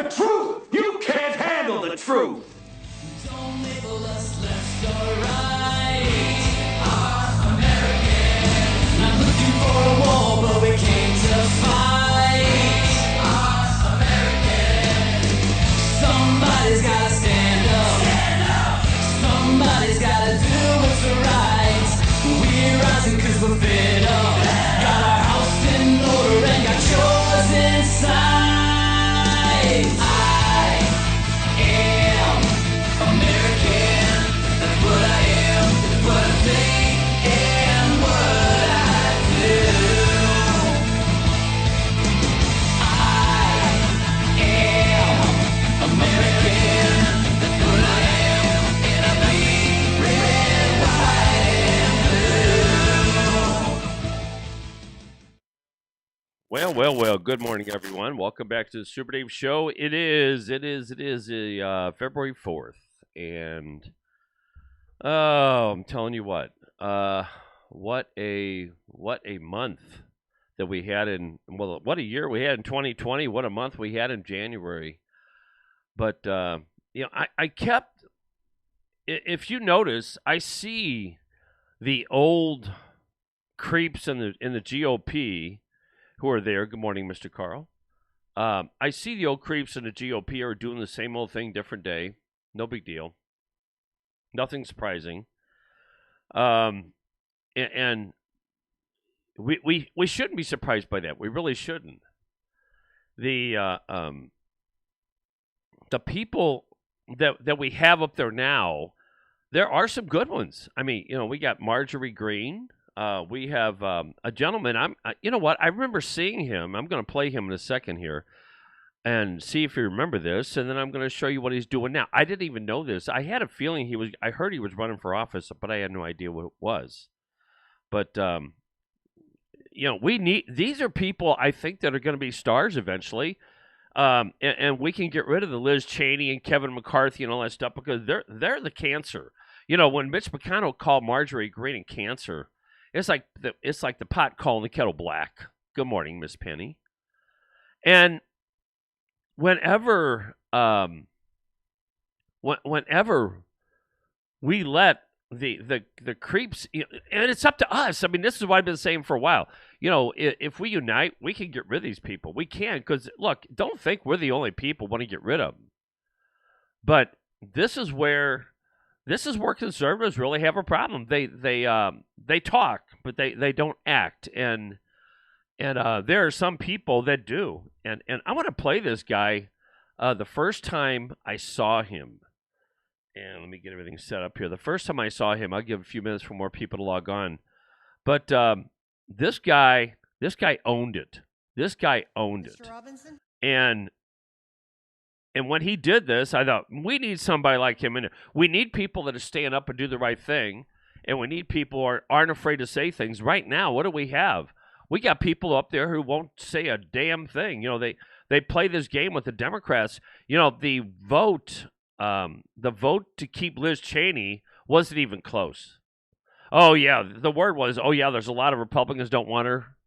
the truth. You can't handle the truth. Don't label us left or right. Our Americans not looking for a war, but we came to fight. Our Americans. Somebody's gotta stand up. Stand up. Somebody's gotta do what's right. We're rising 'cause we're fed up. Got our house in order and got yours inside. I am American, that's what I am, that's what I think, and what I do. I am American, that's what I am, and I bleed red, white, and blue. Well. Good morning, everyone. Welcome back to the Super Dave Show. It is February 4th, and I'm telling you what a month that we had what a year we had in 2020. What a month we had in January. But I kept. If you notice, I see the old creeps in the GOP who are there. Good morning, Mr. Carl. I see the old creeps in the GOP are doing the same old thing, different day. No big deal. Nothing surprising. And we shouldn't be surprised by that. We really shouldn't. The people that we have up there now, there are some good ones. I mean, we got Marjorie Greene. We have a gentleman. You know what? I remember seeing him. I'm going to play him in a second here and see if you remember this, and then I'm going to show you what he's doing now. I didn't even know this. I had a feeling I heard he was running for office, but I had no idea what it was. But these are people I think that are going to be stars eventually. And we can get rid of the Liz Cheney and Kevin McCarthy and all that stuff because they're the cancer. When Mitch McConnell called Marjorie Greene a cancer, it's like the pot calling the kettle black. Good morning, Miss Penny. And whenever we let the creeps, and it's up to us. I mean, this is what I've been saying for a while. If we unite, we can get rid of these people. We can, because look, don't think we're the only people want to get rid of them. But this is where conservatives really have a problem. They talk, but they don't act, and there are some people that do. And I want to play this guy. The first time I saw him, and let me get everything set up here. The first time I saw him, I'll give a few minutes for more people to log on. But this guy owned it. This guy owned it. Mr. Robinson? And when he did this, I thought, we need somebody like him in there. We need people that are staying up and do the right thing. And we need people who aren't afraid to say things. Right now, what do we have? We got people up there who won't say a damn thing. They play this game with the Democrats. The vote to keep Liz Cheney wasn't even close. Oh, yeah, the word was, there's a lot of Republicans don't want her.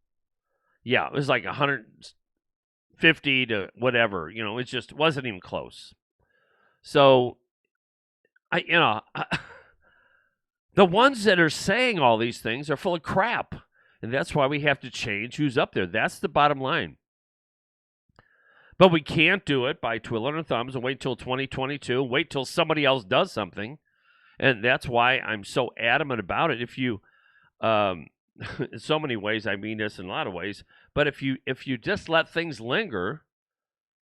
Yeah, it was like 150 to whatever. It just wasn't even close. So, the ones that are saying all these things are full of crap. And that's why we have to change who's up there. That's the bottom line. But we can't do it by twiddling our thumbs and wait till 2022, wait till somebody else does something. And that's why I'm so adamant about it. If you, in so many ways, I mean this in a lot of ways, but if you just let things linger,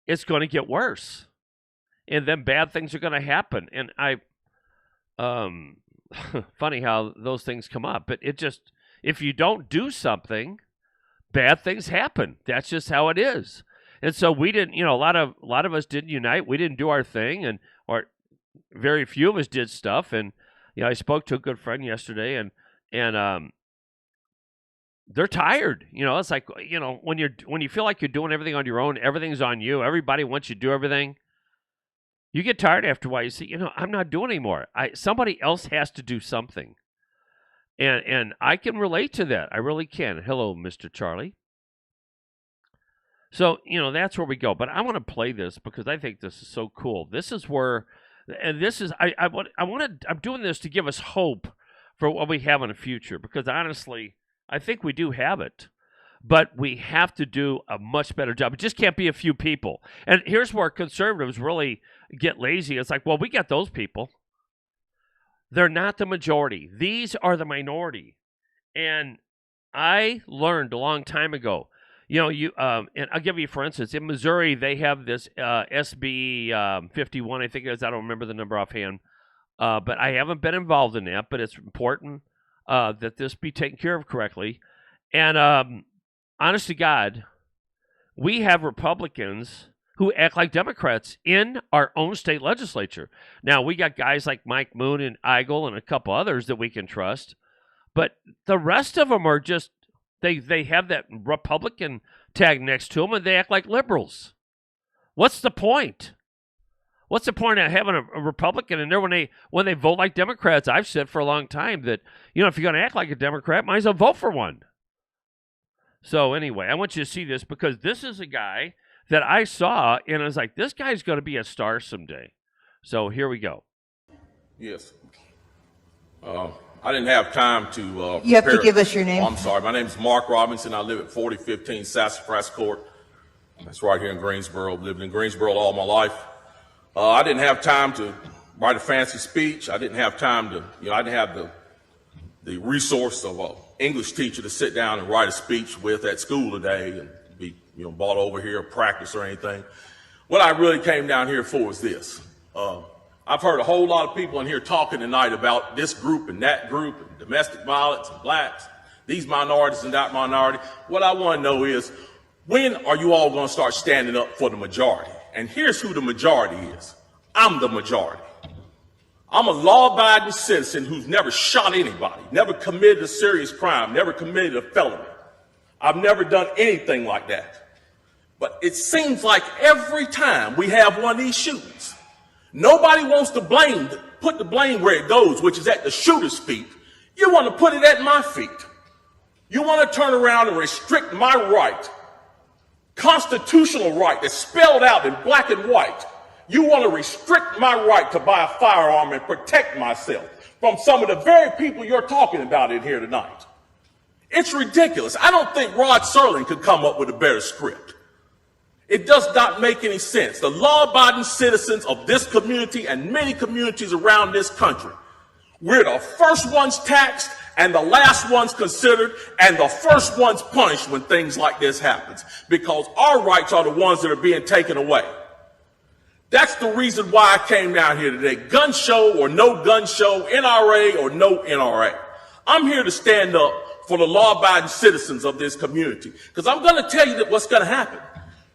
it's going to get worse. And then bad things are going to happen. And funny how those things come up, but if you don't do something, bad things happen. That's just how it is. And so we didn't, a lot of us didn't unite. We didn't do our thing, or very few of us did stuff. And I spoke to a good friend yesterday, and they're tired. It's like when you feel like you're doing everything on your own, everything's on you. Everybody wants you to do everything. You get tired after a while. You say, I'm not doing anymore. Somebody else has to do something. And I can relate to that. I really can. Hello, Mr. Charlie. So, that's where we go. But I want to play this because I think this is so cool. This is where, and this is, I'm doing this to give us hope for what we have in the future because honestly, I think we do have it. But we have to do a much better job. It just can't be a few people. And here's where conservatives really get lazy. It's like, well, we got those people. They're not the majority. These are the minority. And I learned a long time ago, and I'll give you, for instance, in Missouri, they have this SB 51, I think it is. I don't remember the number offhand. But I haven't been involved in that, but it's important that this be taken care of correctly. And honest to God, we have Republicans who act like Democrats in our own state legislature. Now, we got guys like Mike Moon and Eigel and a couple others that we can trust, but the rest of them are just, they have that Republican tag next to them, and they act like liberals. What's the point? What's the point of having a Republican in there when they vote like Democrats? I've said for a long time that, if you're going to act like a Democrat, might as well vote for one. So anyway, I want you to see this because this is a guy that I saw, and I was like, this guy's going to be a star someday. So here we go. Yes. I didn't have time to You have to give us your name. Oh, I'm sorry. My name is Mark Robinson. I live at 4015 Sassafras Court. That's right here in Greensboro. I've lived in Greensboro all my life. I didn't have time to write a fancy speech. I didn't have time to, I didn't have the resource of an English teacher to sit down and write a speech with at school today and be, brought over here, practice or anything. What I really came down here for is this. I've heard a whole lot of people in here talking tonight about this group and that group, and domestic violence and blacks, these minorities and that minority. What I want to know is, when are you all going to start standing up for the majority? And here's who the majority is. I'm the majority. I'm a law-abiding citizen who's never shot anybody, never committed a serious crime, never committed a felony. I've never done anything like that. But it seems like every time we have one of these shootings, nobody wants to put the blame where it goes, which is at the shooter's feet. You want to put it at my feet. You want to turn around and restrict my right, constitutional right that's spelled out in black and white. You want to restrict my right to buy a firearm and protect myself from some of the very people you're talking about in here tonight. It's ridiculous. I don't think Rod Serling could come up with a better script. It does not make any sense. The law-abiding citizens of this community and many communities around this country, we're the first ones taxed and the last ones considered and the first ones punished when things like this happens, because our rights are the ones that are being taken away. That's the reason why I came down here today. Gun show or no gun show, NRA or no NRA. I'm here to stand up for the law-abiding citizens of this community, because I'm going to tell you that what's going to happen.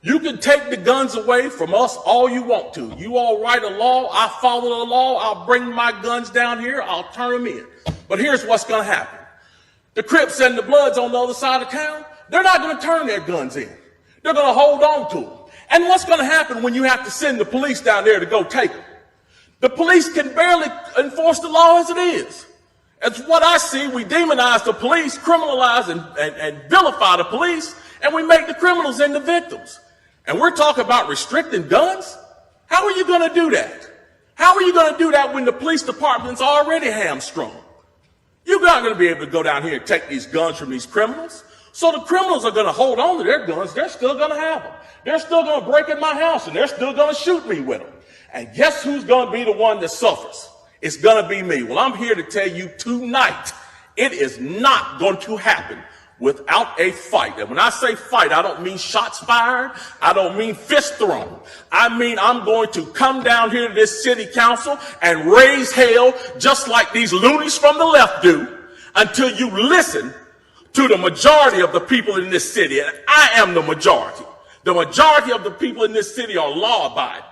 You can take the guns away from us all you want to. You all write a law, I follow the law, I'll bring my guns down here, I'll turn them in. But here's what's going to happen. The Crips and the Bloods on the other side of town, they're not going to turn their guns in. They're going to hold on to them. And what's going to happen when you have to send the police down there to go take them? The police can barely enforce the law as it is. That's what I see. We demonize the police, criminalize and vilify the police, and we make the criminals into victims. And we're talking about restricting guns? How are you going to do that? How are you going to do that when the police department's already hamstrung? You're not going to be able to go down here and take these guns from these criminals. So the criminals are going to hold on to their guns. They're still going to have them. They're still going to break in my house, and they're still going to shoot me with them. And guess who's going to be the one that suffers? It's going to be me. Well, I'm here to tell you tonight, it is not going to happen without a fight. And when I say fight, I don't mean shots fired. I don't mean fist thrown. I mean, I'm going to come down here to this city council and raise hell just like these loonies from the left do until you listen to the majority of the people in this city. And I am the majority. The majority of the people in this city are law-abiding,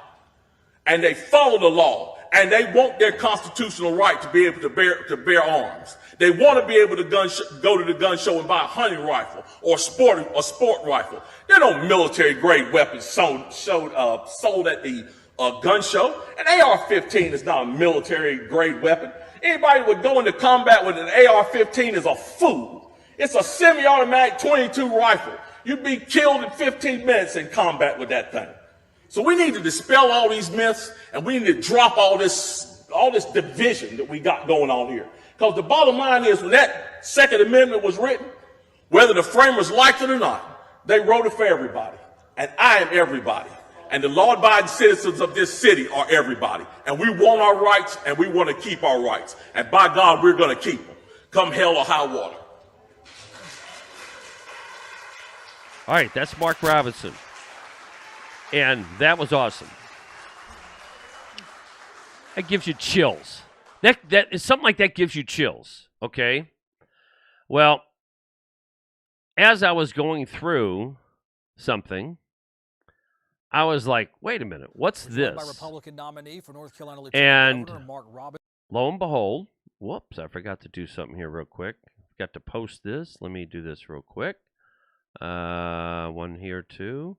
and they follow the law, and they want their constitutional right to be able to bear arms. They want to be able to go to the gun show and buy a hunting rifle or sport rifle. There are no military-grade weapons sold at the gun show. An AR-15 is not a military-grade weapon. Anybody who would go into combat with an AR-15 is a fool. It's a semi-automatic .22 rifle. you'd be killed in 15 minutes in combat with that thing. So we need to dispel all these myths, and we need to drop all this division that we got going on here. Because the bottom line is, when that Second Amendment was written, whether the framers liked it or not, they wrote it for everybody. And I am everybody. And the law-abiding citizens of this city are everybody. And we want our rights, and we want to keep our rights. And by God, we're going to keep them, come hell or high water. All right, that's Mark Robinson. And that was awesome. That gives you chills. That is something like that gives you chills, okay? Well, as I was going through something, I was like, wait a minute, what's this? By Republican nominee for North Carolina And Governor Mark Robinson. Lo and behold, whoops, I forgot to do something here real quick. Got to post this. Let me do this real quick. One here too.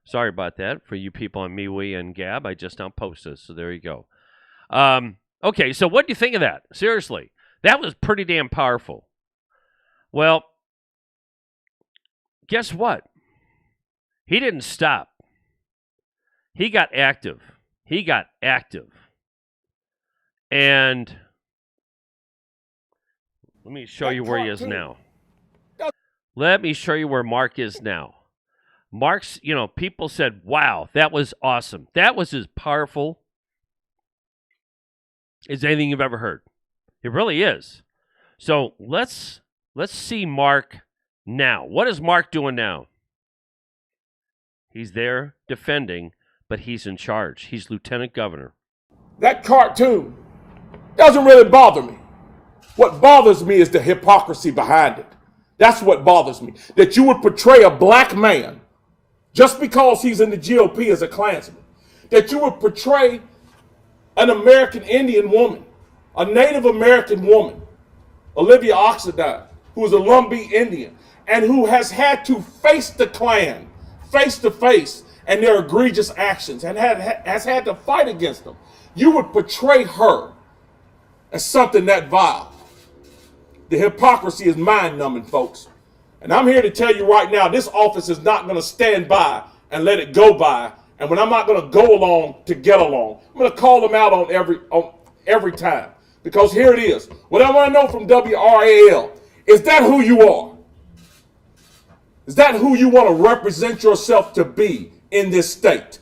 Sorry about that for you people on MeWe and Gab. I just now posted this, so there you go. Okay, so what do you think of that? Seriously, that was pretty damn powerful. Well, guess what? He didn't stop. He got active. And let me show you where he is now. Let me show you where Mark is now. Mark's, people said, wow, that was awesome. That was as powerful as anything you've ever heard. It really is. So let's see Mark now. What is Mark doing now? He's there defending, but he's in charge. He's lieutenant governor. That cartoon doesn't really bother me. What bothers me is the hypocrisy behind it. That's what bothers me. That you would portray a black man just because he's in the GOP as a Klansman. That you would portray an American Indian woman, a Native American woman, Olivia Oxendine, who is a Lumbee Indian, and who has had to face the Klan face to face and their egregious actions and has had to fight against them. You would portray her as something that vile. The hypocrisy is mind-numbing, folks. And I'm here to tell you right now, this office is not going to stand by and let it go by. And when I'm not going to go along to get along, I'm going to call them out on every time. Because here it is. What I want to know from WRAL, is that who you are? Is that who you want to represent yourself to be in this state?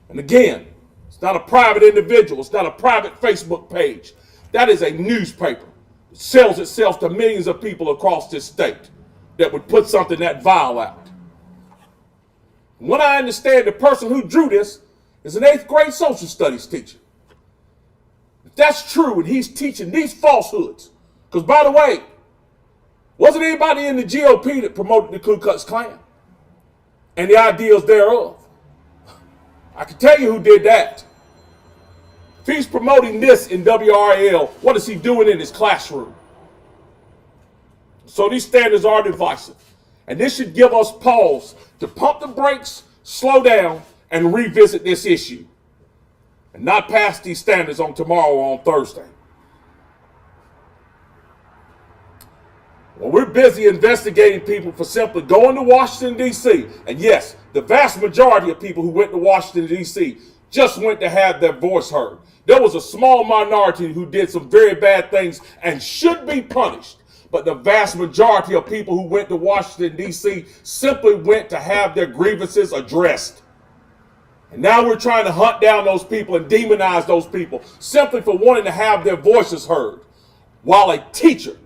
And again, it's not a private individual. It's not a private Facebook page. That is a newspaper. It sells itself to millions of people across this state that would put something that vile out. When I understand the person who drew this is an 8th grade social studies teacher. If that's true and he's teaching these falsehoods, because by the way, wasn't anybody in the GOP that promoted the Ku Klux Klan and the ideals thereof? I can tell you who did that. If he's promoting this in WRAL, what is he doing in his classroom? So these standards are divisive. And this should give us pause to pump the brakes, slow down, and revisit this issue. And not pass these standards on tomorrow or on Thursday. Well, we're busy investigating people for simply going to Washington, D.C. And yes, the vast majority of people who went to Washington, D.C. just went to have their voice heard. There was a small minority who did some very bad things and should be punished. But the vast majority of people who went to Washington, D.C. simply went to have their grievances addressed. And now we're trying to hunt down those people and demonize those people simply for wanting to have their voices heard. While a teacher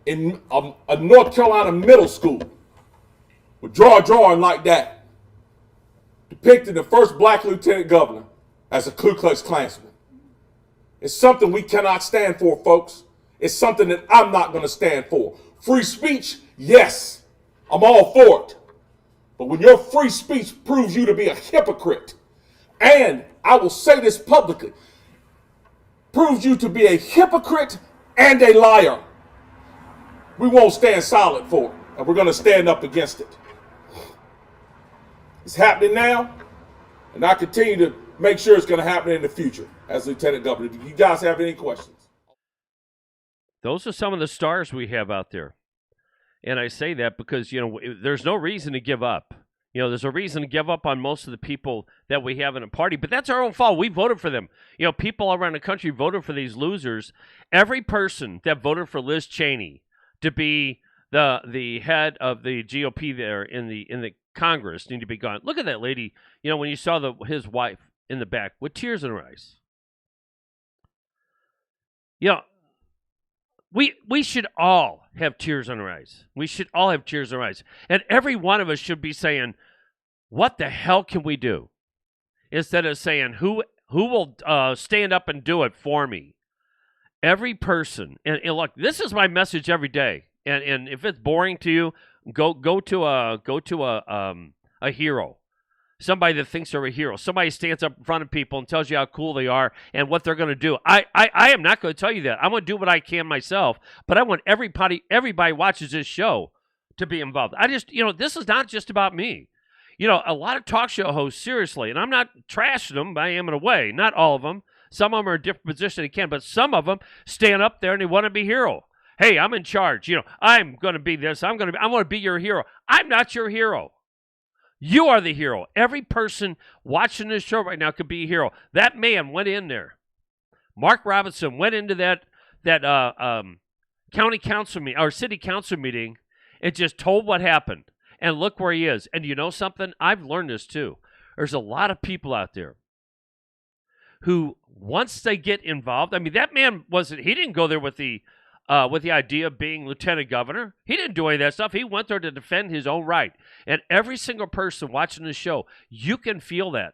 in a North Carolina middle school would draw a drawing like that, depicting the first black lieutenant governor as a Ku Klux Klansman. It's something we cannot stand for, folks. It's something that I'm not going to stand for. Free speech, yes, I'm all for it. But when your free speech proves you to be a hypocrite, and I will say this publicly, proves you to be a hypocrite and a liar, we won't stand silent for it, and we're going to stand up against it. It's happening now, and I continue to make sure it's going to happen in the future as Lieutenant Governor. Do you guys have any questions? Those are some of the stars we have out there. And I say that because, there's no reason to give up. There's a reason to give up on most of the people that we have in a party, but that's our own fault. We voted for them. People all around the country voted for these losers. Every person that voted for Liz Cheney to be the head of the GOP there in the Congress need to be gone. Look at that lady, when you saw his wife in the back with tears in her eyes. We should all have tears in our eyes. We should all have tears in our eyes. And every one of us should be saying, what the hell can we do? Instead of saying, who will stand up and do it for me? Every person, and look, this is my message every day. And if it's boring to you, go to a hero. Somebody that thinks they're a hero. Somebody stands up in front of people and tells you how cool they are and what they're going to do. I am not going to tell you that. I'm going to do what I can myself, but I want everybody watches this show to be involved. This is not just about me. A lot of talk show hosts, seriously, and I'm not trashing them, but I am in a way. Not all of them. Some of them are in a different position they can, but some of them stand up there and they want to be hero. Hey, I'm in charge. I'm going to be this. I want to be your hero. I'm not your hero. You are the hero. Every person watching this show right now could be a hero. That man went in there. Mark Robinson went into that county council meeting or city council meeting and just told what happened. And look where he is. And you know something? I've learned this too. There's a lot of people out there who, once they get involved, that man he didn't go there with the idea of being lieutenant governor. He didn't do any of that stuff. He went there to defend his own right. And every single person watching the show, you can feel that.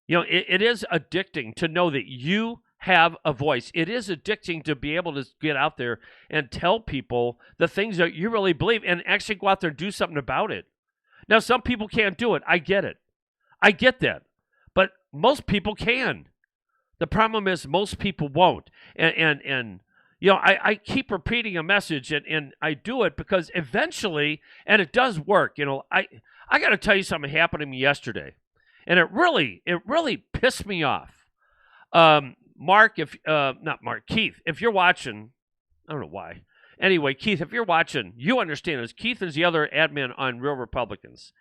It is addicting to know that you have a voice. It is addicting to be able to get out there and tell people the things that you really believe and actually go out there and do something about it. Now, some people can't do it. I get it. I get that. But most people can. The problem is most people won't. And I keep repeating a message, and I do it because eventually, and it does work. I got to tell you something happened to me yesterday, and it really pissed me off. Keith, if you're watching, I don't know why. Anyway, Keith, if you're watching, you understand this. Keith is the other admin on Real Republicans,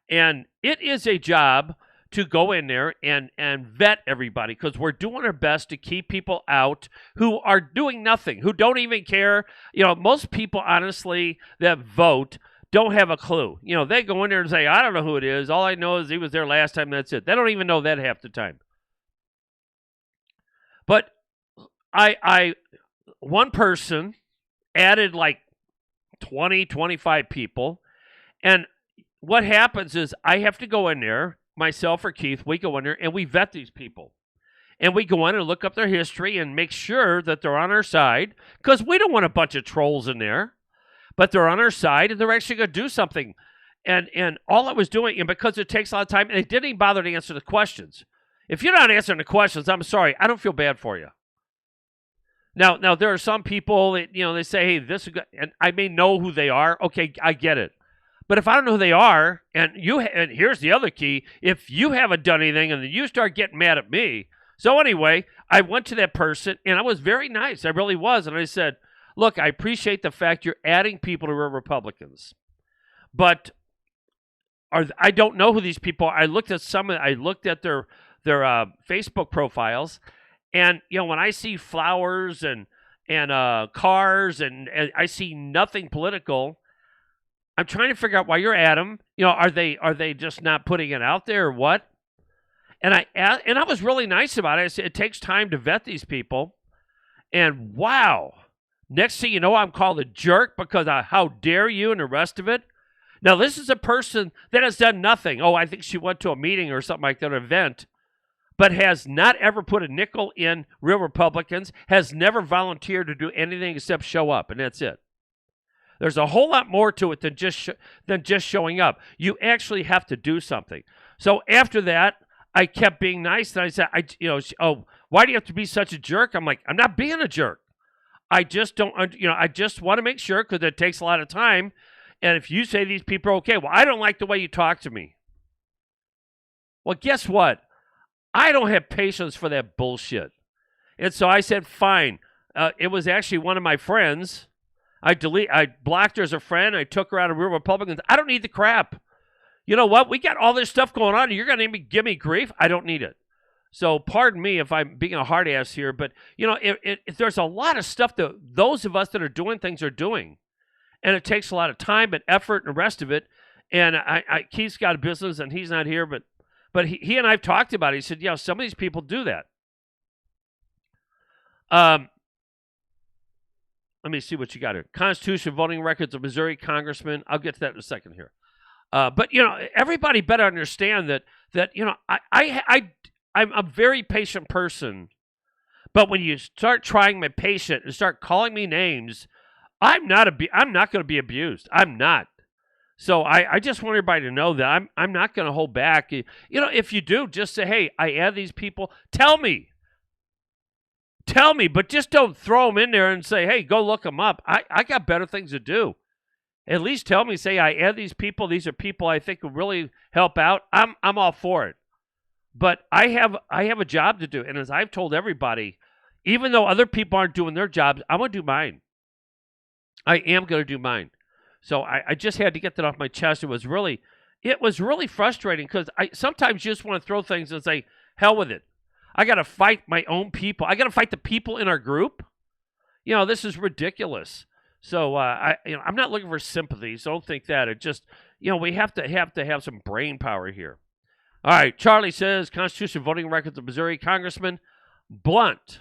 and it is a job to go in there and vet everybody because we're doing our best to keep people out who are doing nothing, who don't even care. Most people, honestly, that vote don't have a clue. They go in there and say, I don't know who it is. All I know is he was there last time. That's it. They don't even know that half the time. But one person added like 20, 25 people. And what happens is I have to go in there, myself or Keith, we go in there and we vet these people. And we go in and look up their history and make sure that they're on our side because we don't want a bunch of trolls in there. But they're on our side and they're actually going to do something. And all I was doing, and because it takes a lot of time, and they didn't even bother to answer the questions. If you're not answering the questions, I'm sorry. I don't feel bad for you. Now there are some people that, they say, hey, this is good, and I may know who they are. Okay, I get it. But if I don't know who they are, and here's the other key, if you haven't done anything and then you start getting mad at me. So anyway, I went to that person, and I was very nice. I really was. And I said, look, I appreciate the fact you're adding people to Real Republicans. But I don't know who these people are. I looked at their Facebook profiles, and when I see flowers and cars and I see nothing political, I'm trying to figure out why you're at them. Are they just not putting it out there or what? And I was really nice about it. I said it takes time to vet these people, and wow, next thing you know, I'm called a jerk because how dare you and the rest of it. Now, this is a person that has done nothing. Oh, I think she went to a meeting or something like that, an event, but has not ever put a nickel in Real Republicans, has never volunteered to do anything except show up, and that's it. There's a whole lot more to it than just showing up. You actually have to do something. So after that, I kept being nice, and I said, why do you have to be such a jerk? I'm like, I'm not being a jerk. I just don't, I just want to make sure because it takes a lot of time. And if you say these people are okay, well, I don't like the way you talk to me. Well, guess what? I don't have patience for that bullshit. And so I said, fine. It was actually one of my friends. I blocked her as a friend. I took her out of real Republicans. I don't need the crap. You know what? We got all this stuff going on, and you're going to give me grief? I don't need it. So pardon me if I'm being a hard ass here, but, you know, if there's a lot of stuff that those of us that are doing things are doing, and it takes a lot of time and effort and the rest of it, and Keith's got a business, and he's not here, but he and I have talked about it. He said, yeah, some of these people do that. Let me see what you got here. Constitution voting records of Missouri congressman. I'll get to that in a second here. But, you know, everybody better understand that you know, I'm a very patient person. But when you start trying my patient and start calling me names, I'm not going to be abused. I'm not. So I just want everybody to know that I'm not going to hold back. You know, if you do, just say, hey, I add these people. Tell me, but just don't throw them in there and say, hey, go look them up. I got better things to do. At least tell me, say, I add these people. These are people I think will really help out. I'm all for it. But I have a job to do. And as I've told everybody, even though other people aren't doing their jobs, I'm going to do mine. I am going to do mine. So I just had to get that off my chest. It was really frustrating because I sometimes just want to throw things and say, hell with it. I got to fight my own people. I got to fight the people in our group. You know, this is ridiculous. So I'm not looking for sympathy. So don't think that. It just, you know, we have to have some brain power here. All right, Charlie says Constitution voting records of Missouri Congressman Blunt,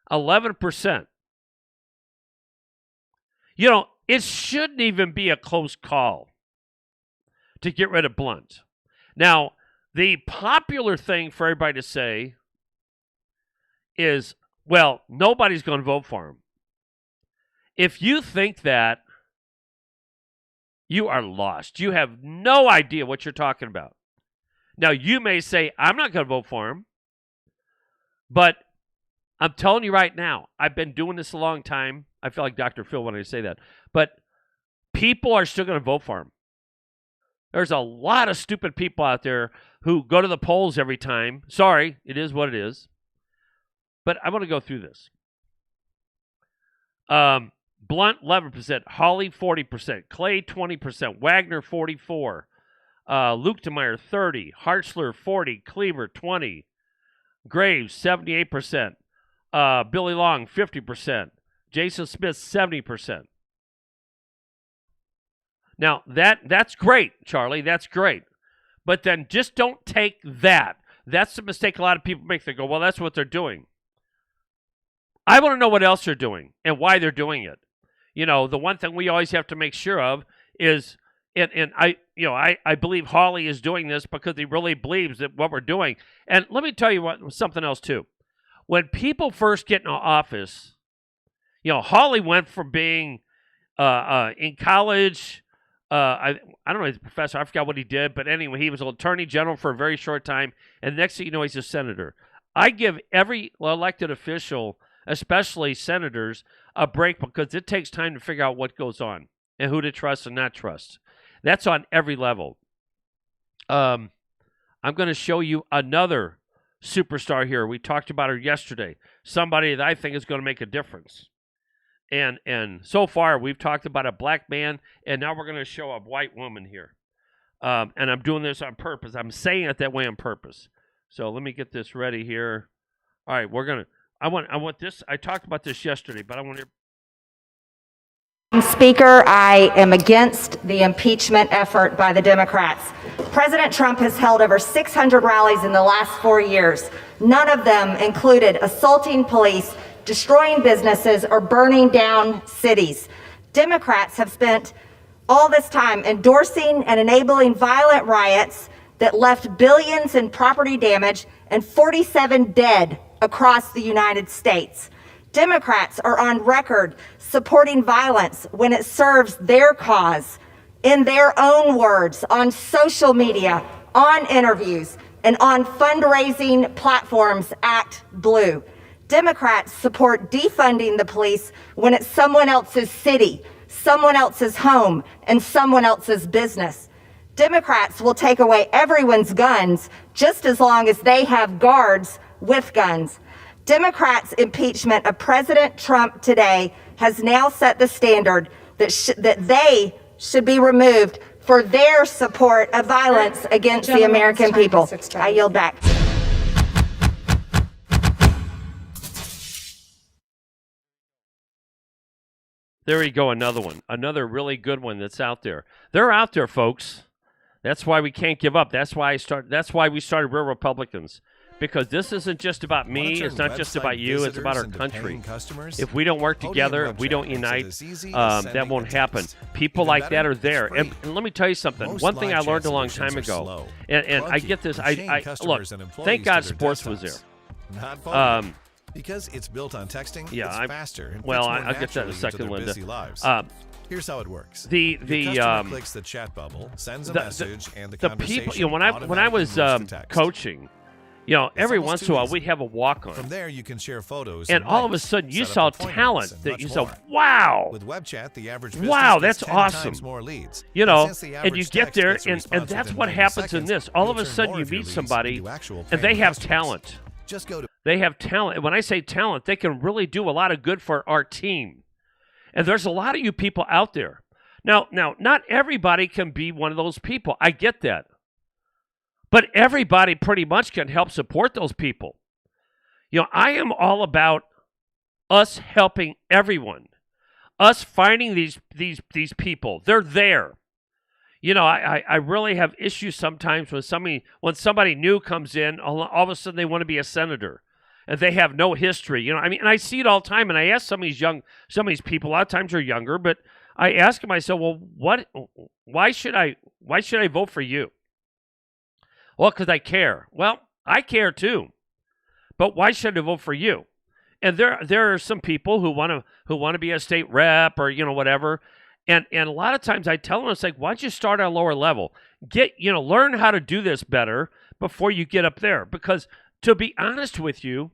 11%. You know, it shouldn't even be a close call to get rid of Blunt. Now, the popular thing for everybody to say is, well, nobody's going to vote for him. If you think that, you are lost. You have no idea what you're talking about. Now, you may say, I'm not going to vote for him, but I'm telling you right now, I've been doing this a long time. I feel like Dr. Phil when I say that. But people are still going to vote for him. There's a lot of stupid people out there who go to the polls every time. Sorry, it is what it is. But I want to go through this. Blunt, 11%. Hawley, 40%. Clay, 20%. Wagner, 44%. Luke DeMeyer, 30%. Hartzler, 40%. Cleaver, 20%. Graves, 78%. Billy Long, 50%. Jason Smith, 70%. Now, that's great, Charlie. That's great. But then just don't take that. That's the mistake a lot of people make. They go, well, that's what they're doing. I want to know what else they're doing and why they're doing it. You know, the one thing we always have to make sure of is, and I believe Hawley is doing this because he really believes that what we're doing. And let me tell you something else, too. When people first get in office, you know, Hawley went from being in college, I don't know, he's a professor. I forgot what he did. But anyway, he was an attorney general for a very short time. And next thing you know, he's a senator. I give every elected official, especially senators, a break because it takes time to figure out what goes on and who to trust and not trust. That's on every level. I'm going to show you another superstar here. We talked about her yesterday. Somebody that I think is going to make a difference. And so far, we've talked about a black man, and now we're going to show a white woman here. And I'm doing this on purpose. I'm saying it that way on purpose. So let me get this ready here. All right, we're going to... I want this. I talked about this yesterday, but I want to... Speaker, I am against the impeachment effort by the Democrats. President Trump has held over 600 rallies in the last 4 years. None of them included assaulting police, destroying businesses, or burning down cities. Democrats have spent all this time endorsing and enabling violent riots that left billions in property damage and 47 dead across the United States. Democrats are on record supporting violence when it serves their cause, in their own words, on social media, on interviews, and on fundraising platforms. Act Blue. Democrats support defunding the police when it's someone else's city, someone else's home, and someone else's business. Democrats will take away everyone's guns just as long as they have guards with guns. Democrats' impeachment of President Trump today has now set the standard that they should be removed for their support of violence against the American people. I yield back. There you go, another one. Another really good one that's out there. They're out there, folks. That's why we can't give up. That's why we started Real Republicans. Because this isn't just about me. It's not just about you. It's about our country. If we don't work together, if we don't unite, that won't happen. People like that are there. And let me tell you something. One thing I learned a long time ago, and I get this. I look, thank God sports was there. Because it's built on texting, yeah, it's faster. And well, fits more I'll get that in a second, into their Linda. busy lives. Here's how it works. The customer clicks the chat bubble, sends a message, and the conversation people. You know, when I was coaching, you know, every once in a while we'd have a walk-on. From there, you can share photos. And all of a sudden, you saw talent that you saw. Wow. With web chat, the average wow, that's 10 awesome. times more leads. You know, The and you get there, and that's what happens in this. All of a sudden, you meet somebody, and they have talent. Just go to. They have talent. And when I say talent, they can really do a lot of good for our team. And there's a lot of you people out there. Now, not everybody can be one of those people. I get that. But everybody pretty much can help support those people. You know, I am all about us helping everyone. Us finding these people. They're there. You know, I really have issues sometimes when somebody new comes in, all of a sudden they want to be a senator. And they have no history. You know, I mean, and I see it all the time, and I ask some of these people, a lot of times they're younger, but I ask myself, well, why should I vote for you? Well, because I care. Well, I care too. But why should I vote for you? And there are some people who want to be a state rep or, you know, whatever. And a lot of times I tell them, it's like, why don't you start at a lower level? Learn how to do this better before you get up there. Because to be honest with you,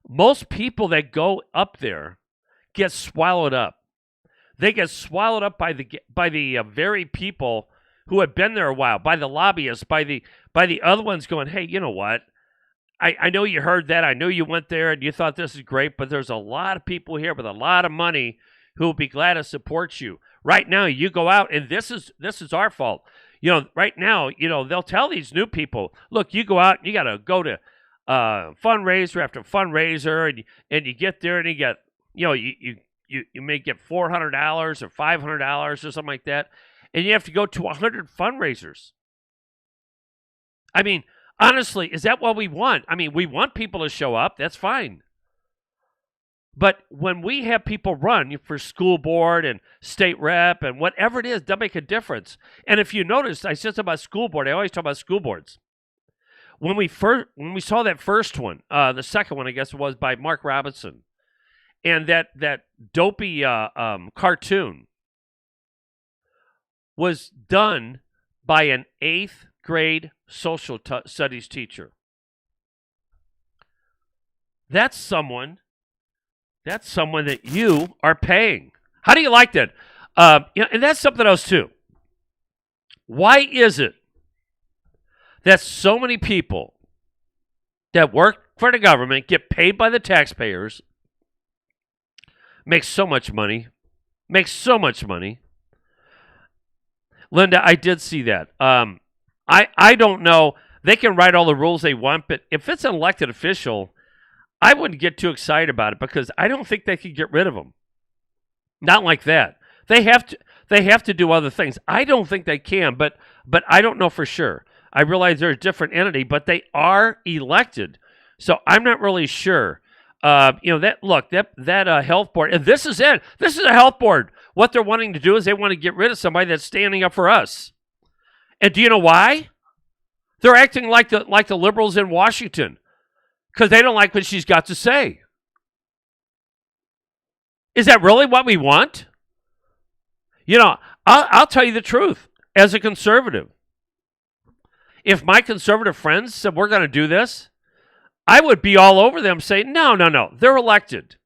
most people that go up there get swallowed up. They get swallowed up by the very people who have been there a while, by the lobbyists, by the other ones going, hey, you know what? I know you heard that. I know you went there and you thought this is great, but there's a lot of people here with a lot of money who will be glad to support you. Right now, you go out, and this is our fault. You know, right now, you know, they'll tell these new people, look, you go out, and you got to go to fundraiser after fundraiser, and you get there, and you get, you know, you may get $400 or $500 or something like that, and you have to go to 100 fundraisers. I mean, honestly, is that what we want? I mean, we want people to show up. That's fine. But when we have people run for school board and state rep and whatever it is, they'll make a difference. And if you notice, I said about school board. I always talk about school boards. When we saw that first one, the second one, I guess it was by Mark Robinson, and that dopey cartoon was done by an 8th grade social studies teacher. That's someone that you are paying. How do you like that? And that's something else too. Why is it that so many people that work for the government, get paid by the taxpayers, make so much money? Linda, I did see that. I don't know. They can write all the rules they want, but if it's an elected official, I wouldn't get too excited about it because I don't think they could get rid of them. Not like that. They have to do other things. I don't think they can, but I don't know for sure. I realize they're a different entity, but they are elected. So I'm not really sure. That health board, and this is it. This is a health board. What they're wanting to do is they want to get rid of somebody that's standing up for us. And do you know why? They're acting like the liberals in Washington because they don't like what she's got to say. Is that really what we want? You know, I'll tell you the truth. As a conservative, if my conservative friends said we're going to do this, I would be all over them saying, no, they're elected.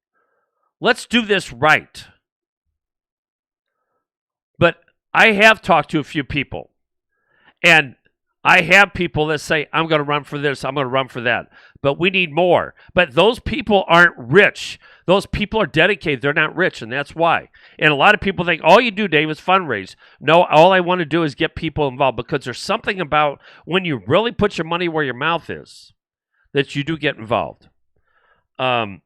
Let's do this right. But I have talked to a few people, and I have people that say, I'm going to run for this, I'm going to run for that. But we need more. But those people aren't rich. Those people are dedicated. They're not rich, and that's why. And a lot of people think, all you do, Dave, is fundraise. No, all I want to do is get people involved, because there's something about when you really put your money where your mouth is that you do get involved. My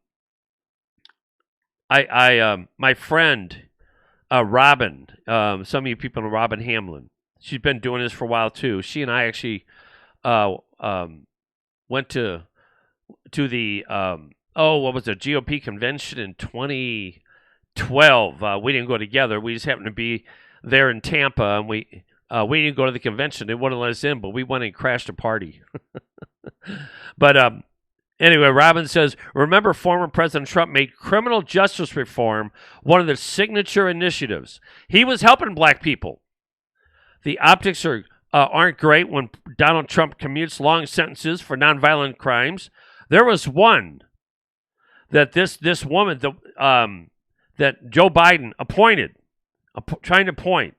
friend, Robin, some of you people know Robin Hamlin. She's been doing this for a while too. She and I actually went to the what was it, GOP convention in 2012. We didn't go together. We just happened to be there in Tampa, and we didn't go to the convention. They wouldn't let us in, but we went and crashed a party. But anyway, Robin says, remember former President Trump made criminal justice reform one of the signature initiatives. He was helping black people. The optics aren't great when Donald Trump commutes long sentences for nonviolent crimes. There was one that this woman that Joe Biden appointed, trying to appoint,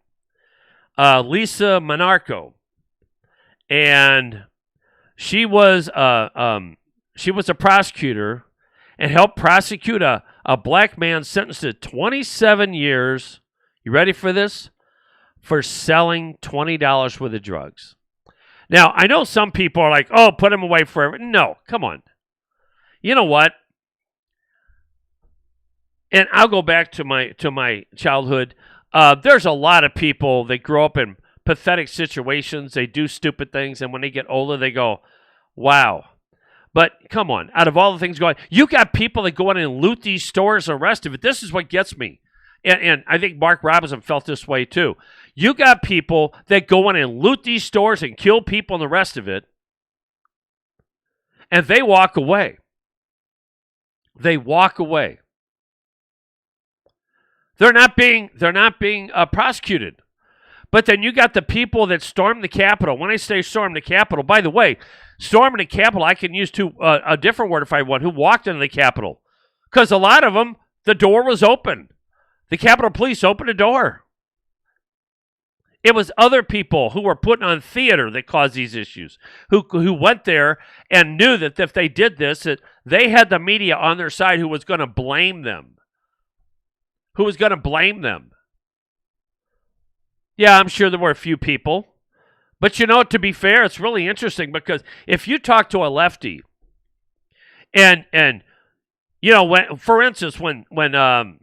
Lisa Monaco, and she was a prosecutor and helped prosecute a black man sentenced to 27 years. You ready for this? For selling $20 worth of drugs. Now, I know some people are like, oh, put him away forever. No, come on. You know what? And I'll go back to my childhood. There's a lot of people that grow up in pathetic situations. They do stupid things, and when they get older, they go, wow. But come on, out of all the things going, you got people that go in and loot these stores and the rest of it. This is what gets me. And I think Mark Robinson felt this way too. You got people that go in and loot these stores and kill people and the rest of it, and they walk away. They walk away. They're not being prosecuted. But then you got the people that stormed the Capitol. When I say storm the Capitol, by the way, storming the Capitol, I can use a different word if I want, who walked into the Capitol. Because a lot of them, the door was open. The Capitol Police opened the door. It was other people who were putting on theater that caused these issues, who went there and knew that if they did this, that they had the media on their side who was going to blame them. Yeah, I'm sure there were a few people. But you know, to be fair, it's really interesting because if you talk to a lefty and you know, when, for instance, when a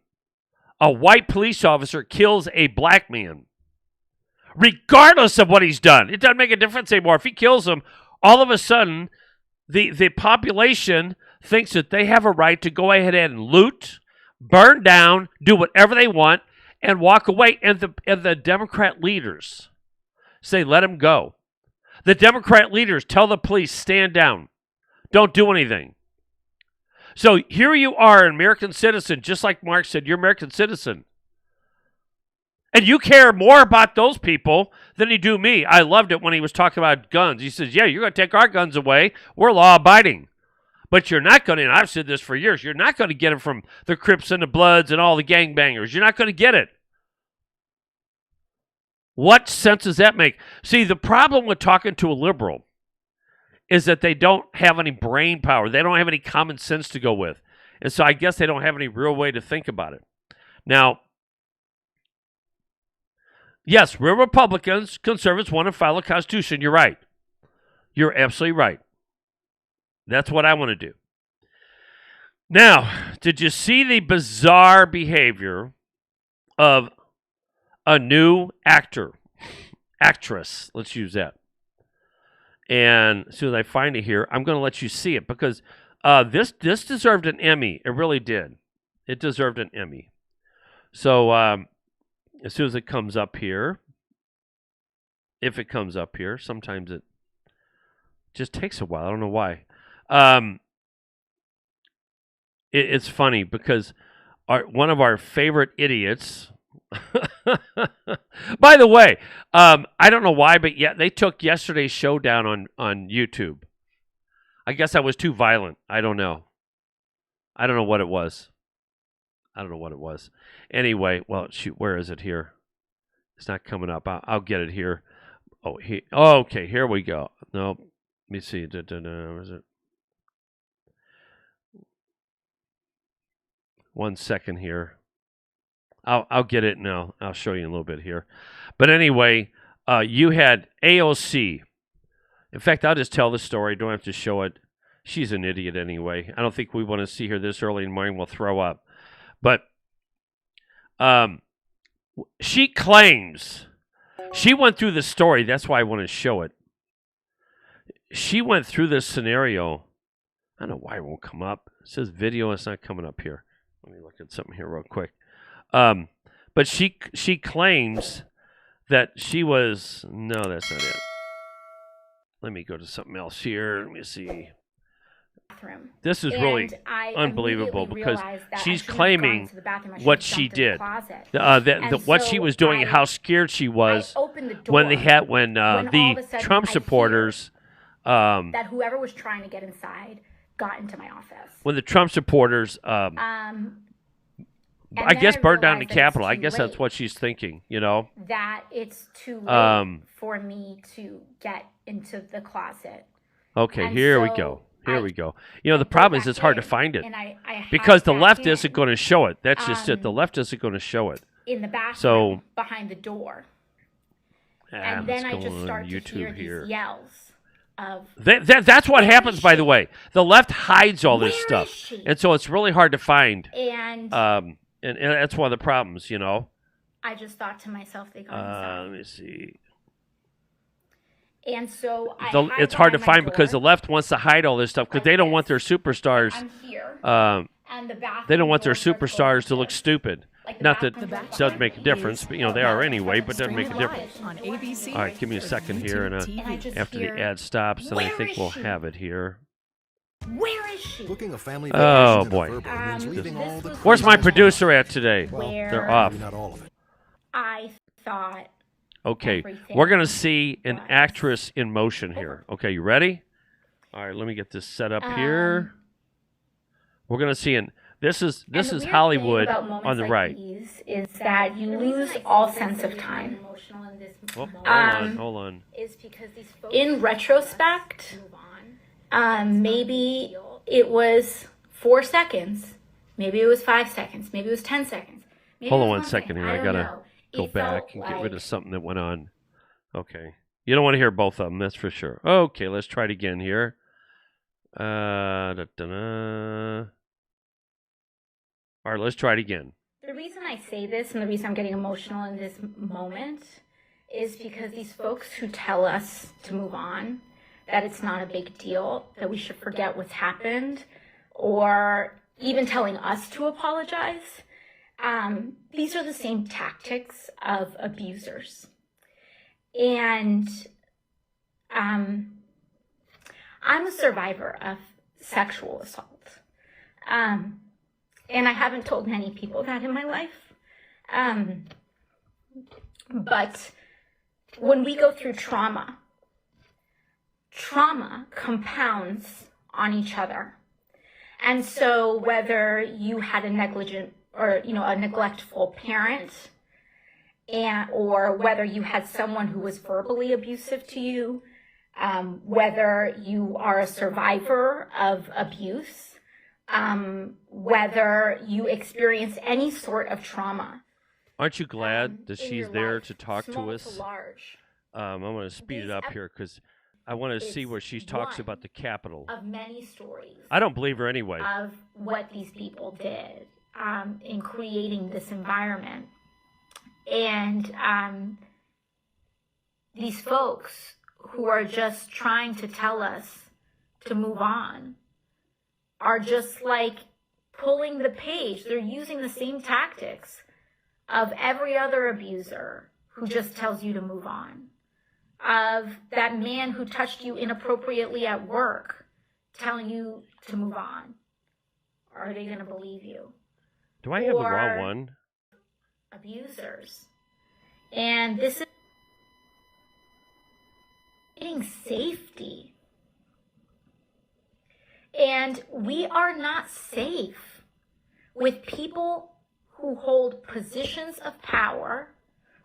white police officer kills a black man, regardless of what he's done, it doesn't make a difference anymore. If he kills him, all of a sudden, the population thinks that they have a right to go ahead and loot, burn down, do whatever they want, and walk away. And the Democrat leaders say, let him go. The Democrat leaders tell the police, stand down. Don't do anything. So here you are, an American citizen, just like Mark said, you're an American citizen. And you care more about those people than you do me. I loved it when he was talking about guns. He says, yeah, you're going to take our guns away. We're law-abiding. But you're not going to, and I've said this for years, you're not going to get it from the Crips and the Bloods and all the gangbangers. You're not going to get it. What sense does that make? See, the problem with talking to a liberal is that they don't have any brain power. They don't have any common sense to go with. And so I guess they don't have any real way to think about it. Now, yes, real Republicans, conservatives want to file a constitution. You're right. You're absolutely right. That's what I want to do. Now, did you see the bizarre behavior of a new actress? Let's use that. And as soon as I find it here, I'm going to let you see it because this deserved an Emmy. It really did. It deserved an Emmy. So as soon as it comes up here, if it comes up here, sometimes it just takes a while. I don't know why. It's funny because one of our favorite idiots. By the way, I don't know why, but yeah, they took yesterday's show down on YouTube. I guess I was too violent. I don't know what it was. Anyway, well, shoot, where is it here? It's not coming up. I'll get it here. Okay, here we go. No, let me see. Was it? 1 second here. I'll get it now. I'll show you in a little bit here. But anyway, you had AOC. In fact, I'll just tell the story. Don't have to show it. She's an idiot anyway. I don't think we want to see her this early in the morning. We'll throw up. But she claims, she went through the story. That's why I want to show it. She went through this scenario. I don't know why it won't come up. It says video. It's not coming up here. Let me look at something here real quick. But she claims that she was... No, that's not it. Let me go to something else here. Let me see. This is really unbelievable because she's claiming what she did, what she was doing, and how scared she was when the Trump supporters, that whoever was trying to get inside got into my office. When the Trump supporters, I guess, burned down the Capitol. I guess that's what she's thinking. You know that it's too late for me to get into the closet. Okay, here we go. Here we go. You know, the problem is it's hard to find it because the left isn't going to show it. That's just it. The left isn't going to show it. In the bathroom, behind the door. And then I just start YouTube to hear here. these yells of... That's what happens, by the way. The left hides all this stuff. And so it's really hard to find. And that's one of the problems, you know. I just thought to myself, they got inside. Let me see. And so it's hard to find because the left wants to hide all this stuff because they don't want their superstars. I'm here, and the they don't want their superstars to look stupid. Not that it does make a difference, but you know they are anyway. But it doesn't make a difference. All right, give me a second here, and after the ad stops, then I think we'll have it here. Where is she? Booking a family Oh vacation boy, in a Verbo means leaving all the where's my crazy producer at today? Where- They're off. Not all of it. I thought. Okay, Everything we're gonna see an was actress in motion here. Okay, you ready? All right, let me get this set up here. We're gonna see this is Hollywood on the right. Is that you lose all sense of time. Oh, hold on. In retrospect, maybe it was 4 seconds, maybe it was 5 seconds, maybe it was 10 seconds. Maybe Hold it on was 1 second here. I don't gotta know. go It back felt and get rid of like- something that went on. Okay, you don't want to hear both of them, that's for sure. Okay, let's try it again here. All right, let's try it again. The reason I say this and the reason I'm getting emotional in this moment is because these folks who tell us to move on, that it's not a big deal, that we should forget what's happened, or even telling us to apologize, these are the same tactics of abusers. And I'm a survivor of sexual assault. And I haven't told many people that in my life. But when we go through trauma compounds on each other. And so whether you had a negligent or, a neglectful parent, or whether you had someone who was verbally abusive to you, whether you are a survivor of abuse, whether you experience any sort of trauma. Aren't you glad that in she's your there life, to talk small to us? large, I'm going to speed it up here because I want to see where she talks about the Capitol. of many stories I don't believe her anyway. of what these people did in creating this environment. And these folks who are just trying to tell us to move on are just like pulling the page. They're using the same tactics of every other abuser who just tells you to move on. Of that man who touched you inappropriately at work telling you to move on. Are they going to believe you? Do I have the wrong or- one? Abusers. And this is creating safety. And we are not safe with people who hold positions of power,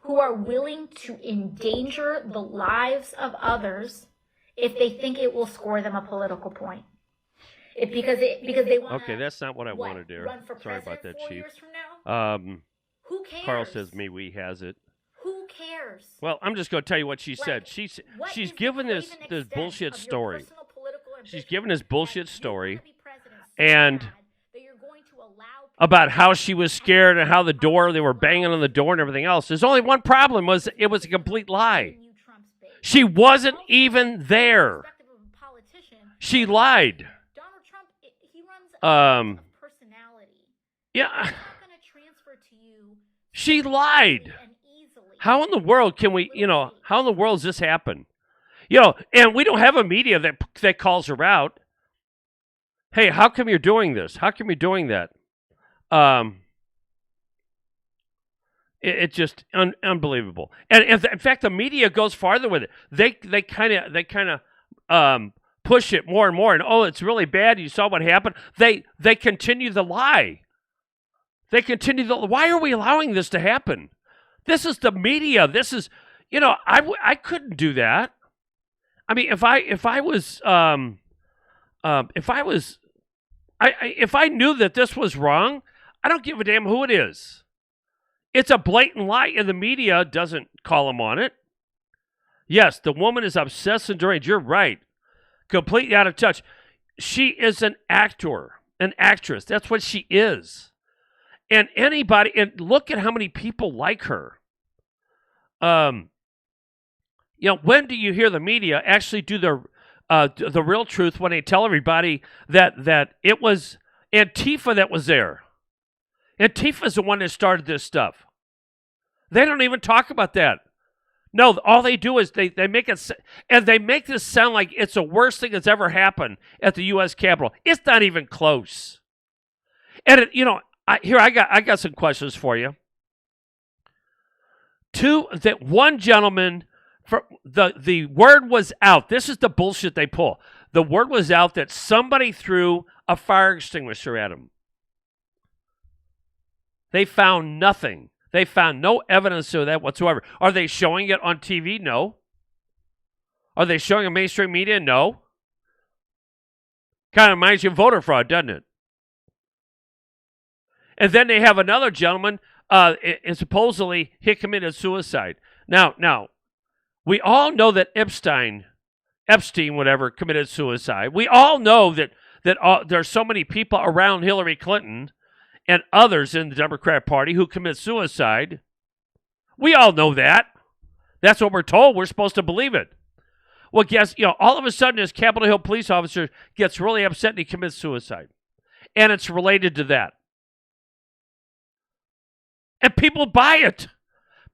who are willing to endanger the lives of others if they think it will score them a political point. Because they want Okay, that's not what I wanted, dear. run for Sorry about president that, 4 Chief. years from now? Who cares? Carl says me, we has it. Who cares? Well, I'm just going to tell you what she Like, said. She's what is the given this craven this extent bullshit of your story. personal political She's ambition given this bullshit that you story wanna be president so and bad that you're going to allow people about how she was scared and how they were banging on the door and everything else. There's only one problem: it was a complete lie. you Trump's base. She wasn't even there. Irrespective of a politician, She lied. Donald Trump, he runs Um, a personality. Yeah, It's not going to transfer to you she lied. and easily. How in the world can we, how in the world does this happen? And we don't have a media that calls her out. Hey, how come you're doing this? How come you're doing that? It's just unbelievable. And in fact, the media goes farther with it. They kind of push it more and more. And it's really bad. You saw what happened. They continue the lie. Why are we allowing this to happen? This is the media. This is, I couldn't do that. I mean, if I knew that this was wrong, I don't give a damn who it is. It's a blatant lie, and the media doesn't call them on it. Yes, the woman is obsessed and deranged. You're right. Completely out of touch. She is an actor, an actress. That's what she is. And look at how many people like her. When do you hear the media actually do the real truth when they tell everybody that it was Antifa that was there? Antifa's the one that started this stuff. They don't even talk about that. No, all they do is they make it, and they make this sound like it's the worst thing that's ever happened at the U.S. Capitol. It's not even close. And I got some questions for you. One gentleman, the word was out. This is the bullshit they pull. The word was out that somebody threw a fire extinguisher at him. They found nothing. They found no evidence of that whatsoever. Are they showing it on TV? No. Are they showing it on mainstream media? No. Kind of reminds you of voter fraud, doesn't it? And then they have another gentleman, and supposedly he committed suicide. Now, we all know that Epstein, committed suicide. We all know that there's so many people around Hillary Clinton and others in the Democrat Party who commit suicide. We all know that. That's what we're told. We're supposed to believe it. Well, guess, all of a sudden this Capitol Hill police officer gets really upset and he commits suicide. And it's related to that. And people buy it.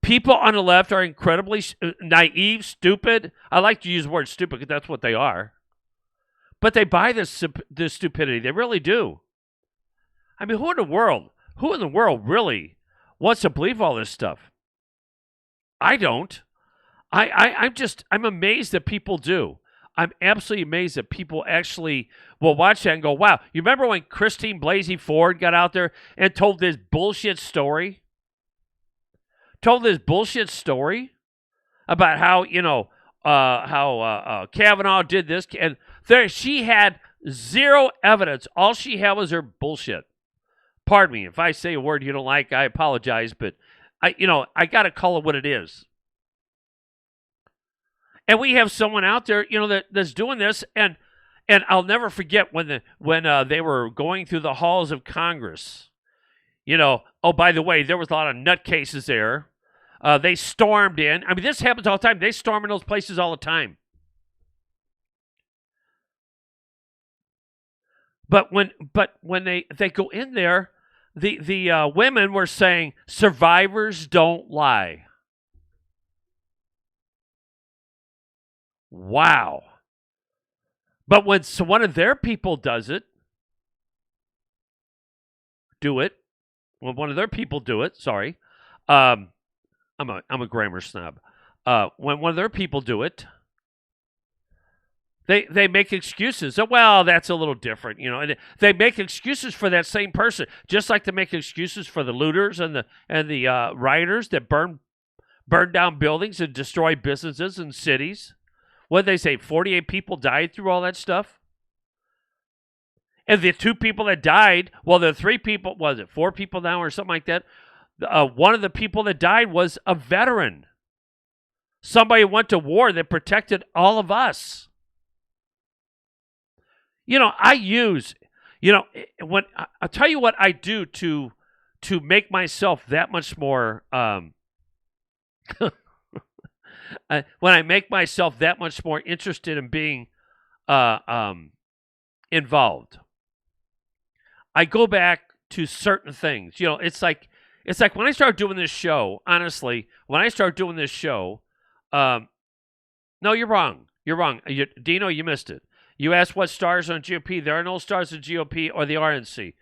People on the left are incredibly naive, stupid. I like to use the word stupid because that's what they are. But they buy this stupidity. They really do. I mean, who in the world really wants to believe all this stuff? I don't. I'm amazed that people do. I'm absolutely amazed that people actually will watch that and go, wow. You remember when Christine Blasey Ford got out there and told this bullshit story? About how, Kavanaugh did this. And she had zero evidence. All she had was her bullshit. Pardon me. If I say a word you don't like, I apologize. But, I got to call it what it is. And we have someone out there, that's doing this. And I'll never forget when they were going through the halls of Congress. By the way, there was a lot of nutcases there. They stormed in. I mean, this happens all the time. They storm in those places all the time. But when they go in there, the women were saying survivors don't lie. Wow. But when one of their people does it, when one of their people do it, sorry, I'm a grammar snob. When one of their people do it, they make excuses. Well, that's a little different, and they make excuses for that same person, just like they make excuses for the looters and the rioters that burn burn down buildings and destroy businesses and cities. What did they say? 48 people died through all that stuff? And the 2 people that died, well, the 3 people, was it 4 people now or something like that? One of the people that died was a veteran. Somebody who went to war that protected all of us. You know, when I'll tell you what I do to make myself that much more, when I make myself that much more interested in being involved, I go back to certain things. You know, it's like when I started doing this show, honestly, no, you're wrong. You're wrong. Dino, you missed it. You asked what stars on GOP. There are no stars in GOP or the RNC.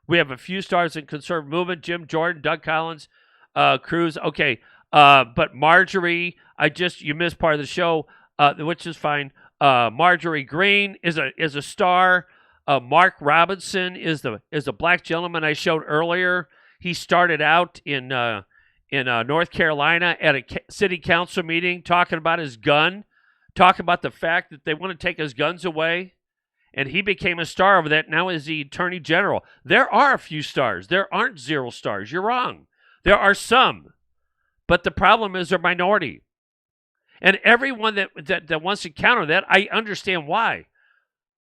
We have a few stars in conservative movement. Jim Jordan, Doug Collins, Cruz. Okay. But Marjorie, you missed part of the show, which is fine. Marjorie Green is a star. Mark Robinson is a black gentleman I showed earlier. He started out in North Carolina at a city council meeting talking about his gun, talking about the fact that they want to take his guns away, and he became a star over that. Now is the attorney general. There are a few stars. There aren't 0 stars. You're wrong. There are some, but the problem is they're minority. And everyone that wants to counter that, I understand why.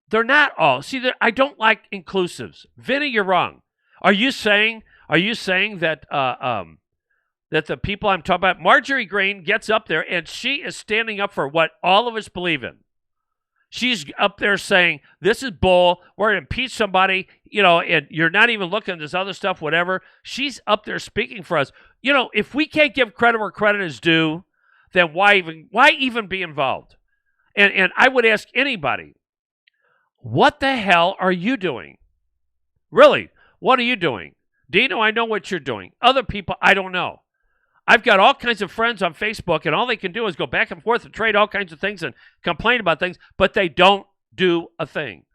They're not all. See, I don't like inclusives. Vinny, you're wrong. Are you saying that that the people I'm talking about, Marjorie Green gets up there and she is standing up for what all of us believe in. She's up there saying, this is bull, we're going to impeach somebody, and you're not even looking at this other stuff, whatever. She's up there speaking for us. If we can't give credit where credit is due, then why even be involved? And I would ask anybody, what the hell are you doing? Really, what are you doing? Dino, I know what you're doing. Other people, I don't know. I've got all kinds of friends on Facebook, and all they can do is go back and forth and trade all kinds of things and complain about things, but they don't do a thing.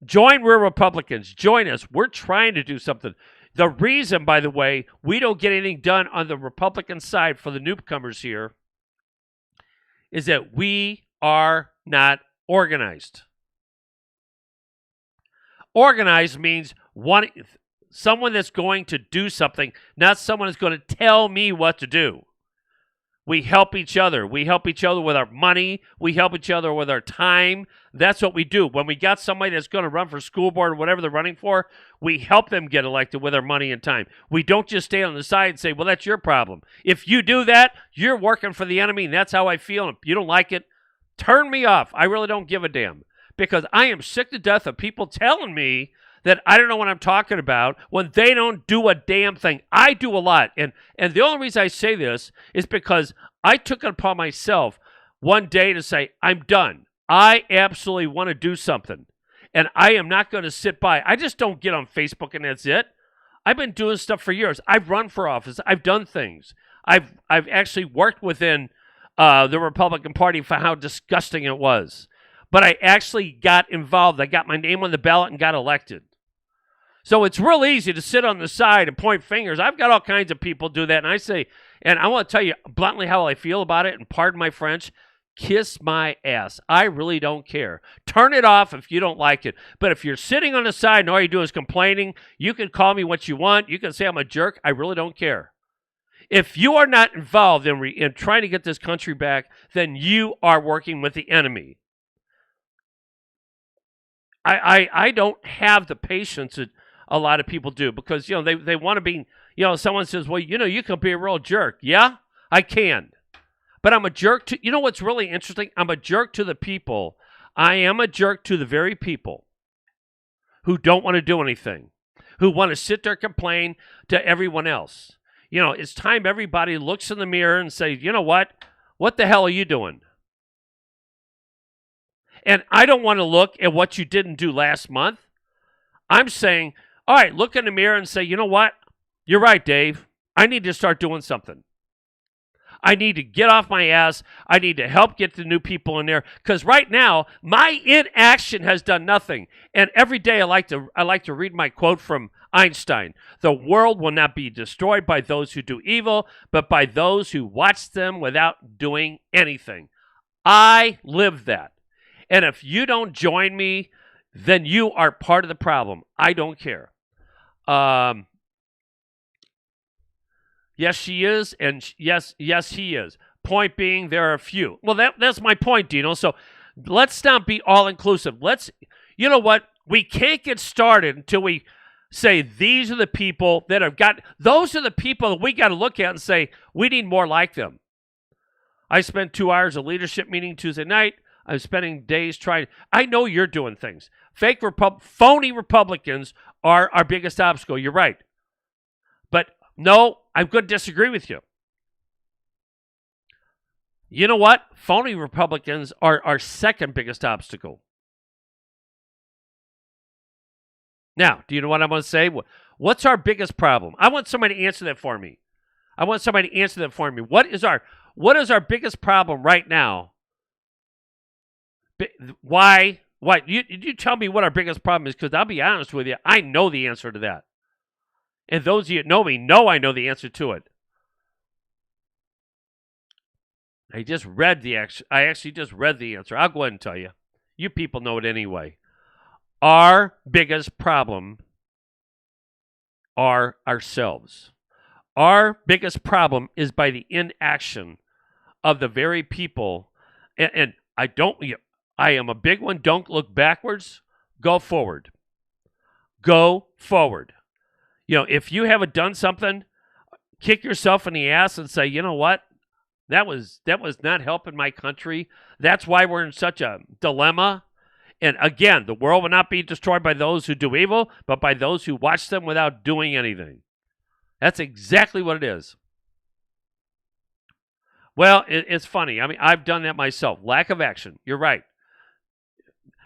Join Real Republicans. Join us. We're trying to do something. The reason, by the way, we don't get anything done on the Republican side for the newcomers here is that we are not organized. Organized means someone that's going to do something, not someone that's going to tell me what to do. We help each other. We help each other with our money. We help each other with our time. That's what we do. When we got somebody that's going to run for school board or whatever they're running for, we help them get elected with our money and time. We don't just stay on the side and say, well, that's your problem. If you do that, you're working for the enemy, and that's how I feel. And if you don't like it, turn me off. I really don't give a damn, because I am sick to death of people telling me that I don't know what I'm talking about when they don't do a damn thing. I do a lot. And the only reason I say this is because I took it upon myself one day to say, I'm done. I absolutely want to do something. And I am not going to sit by. I just don't get on Facebook and that's it. I've been doing stuff for years. I've run for office. I've done things. I've actually worked within the Republican Party for how disgusting it was. But I actually got involved. I got my name on the ballot and got elected. So it's real easy to sit on the side and point fingers. I've got all kinds of people do that. And I say, and I want to tell you bluntly how I feel about it, and pardon my French, kiss my ass. I really don't care. Turn it off if you don't like it. But if you're sitting on the side and all you do is complaining, you can call me what you want. You can say I'm a jerk. I really don't care. If you are not involved in trying to get this country back, then you are working with the enemy. I don't have the patience that a lot of people do, because they want to be, someone says, well, you can be a real jerk. Yeah, I can. But I'm a jerk to, what's really interesting? I'm a jerk to the people. I am a jerk to the very people who don't want to do anything, who want to sit there and complain to everyone else. It's time everybody looks in the mirror and say, you know what? What the hell are you doing? And I don't want to look at what you didn't do last month. I'm saying, all right, look in the mirror and say, you know what? You're right, Dave. I need to start doing something. I need to get off my ass. I need to help get the new people in there because right now my inaction has done nothing. And every day I like to read my quote from Einstein: "The world will not be destroyed by those who do evil, but by those who watch them without doing anything." I live that. And if you don't join me, then you are part of the problem. I don't care. Yes, she is, and yes, he is. Point being, there are a few. Well, that's my point, Dino. So let's not be all-inclusive. You know what? We can't get started until we say these are the people that have got, those are the people that we got to look at and say, we need more like them. I spent 2 hours of leadership meeting Tuesday night. I'm spending days trying. I know you're doing things. Phony Republicans are our biggest obstacle. You're right. But no, I'm going to disagree with you. You know what? Phony Republicans are our second biggest obstacle. Now, do you know what I'm going to say? What's our biggest problem? I want somebody to answer that for me. What is our biggest problem right now? Why? You tell me what our biggest problem is, because I'll be honest with you, I know the answer to that. And those of you that know me know I know the answer to it. I actually just read the answer. I'll go ahead and tell you. You people know it anyway. Our biggest problem are ourselves. Our biggest problem is by the inaction of the very people. And I am a big one. Don't look backwards. Go forward. Go forward. If you haven't done something, kick yourself in the ass and say, you know what? That was not helping my country. That's why we're in such a dilemma. And again, the world will not be destroyed by those who do evil, but by those who watch them without doing anything. That's exactly what it is. Well, it's funny. I mean, I've done that myself. Lack of action. You're right.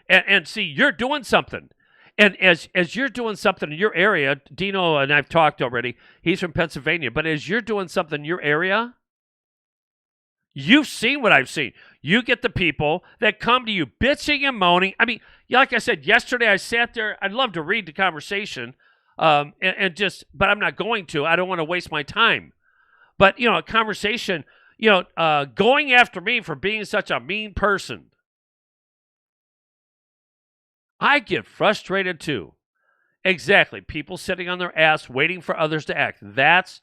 And see, you're doing something. And as you're doing something in your area, Dino and I've talked already, he's from Pennsylvania, but as you're doing something in your area, you've seen what I've seen. You get the people that come to you bitching and moaning. I mean, like I said, yesterday I sat there. I'd love to read the conversation, but I'm not going to. I don't want to waste my time. But, a conversation, going after me for being such a mean person. I get frustrated too. Exactly. People sitting on their ass waiting for others to act. That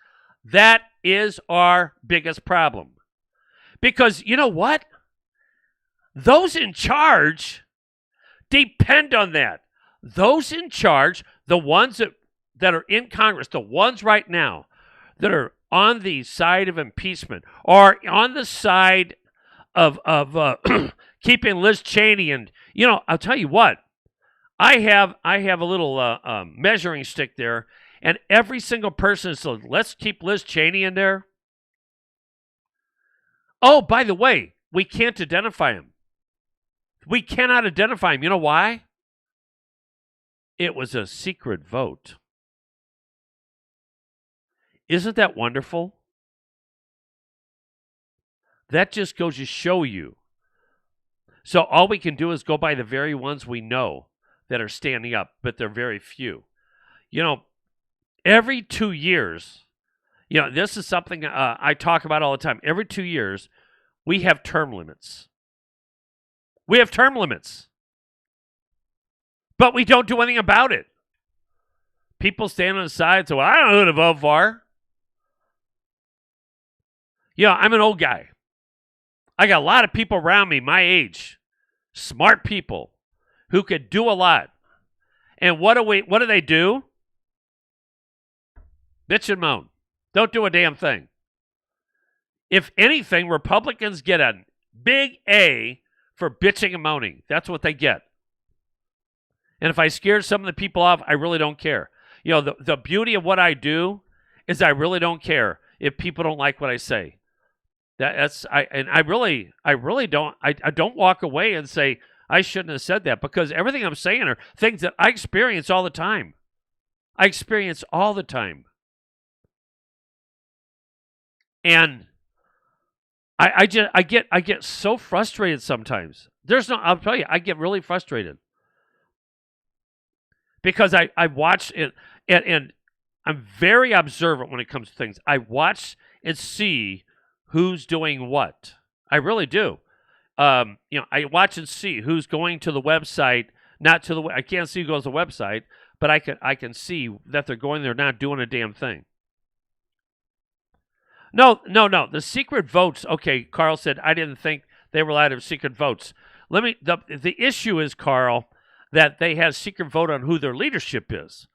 is our biggest problem. Because you know what? Those in charge depend on that. Those in charge, the ones that are in Congress, the ones right now that are on the side of impeachment or on the side of keeping Liz Cheney, and I'll tell you what, I have a little measuring stick there, and every single person says, let's keep Liz Cheney in there. Oh, by the way, we can't identify him. We cannot identify him. You know why? It was a secret vote. Isn't that wonderful? That just goes to show you. So all we can do is go by the very ones we know that are standing up, but they're very few. Every 2 years, this is something I talk about all the time. Every 2 years, we have term limits. But we don't do anything about it. People stand on the side and say, well, I don't know who to vote for. I'm an old guy. I got a lot of people around me my age, smart people who could do a lot. And what do they do? Bitch and moan. Don't do a damn thing. If anything, Republicans get a big A for bitching and moaning. That's what they get. And if I scared some of the people off, I really don't care. The beauty of what I do is I really don't care if people don't like what I say. I really don't. I don't walk away and say I shouldn't have said that, because everything I'm saying are things that I experience all the time. And I get so frustrated sometimes. I'll tell you, I get really frustrated because I watch it and I'm very observant when it comes to things. I watch and see who's doing what. I really do. I watch and see who's going to the website, not to the. I can't see who goes to the website, but I can see that they're going there, not doing a damn thing. No. The secret votes. Okay, Carl said I didn't think they were allowed to have secret votes. The issue is, Carl, that they have secret vote on who their leadership is.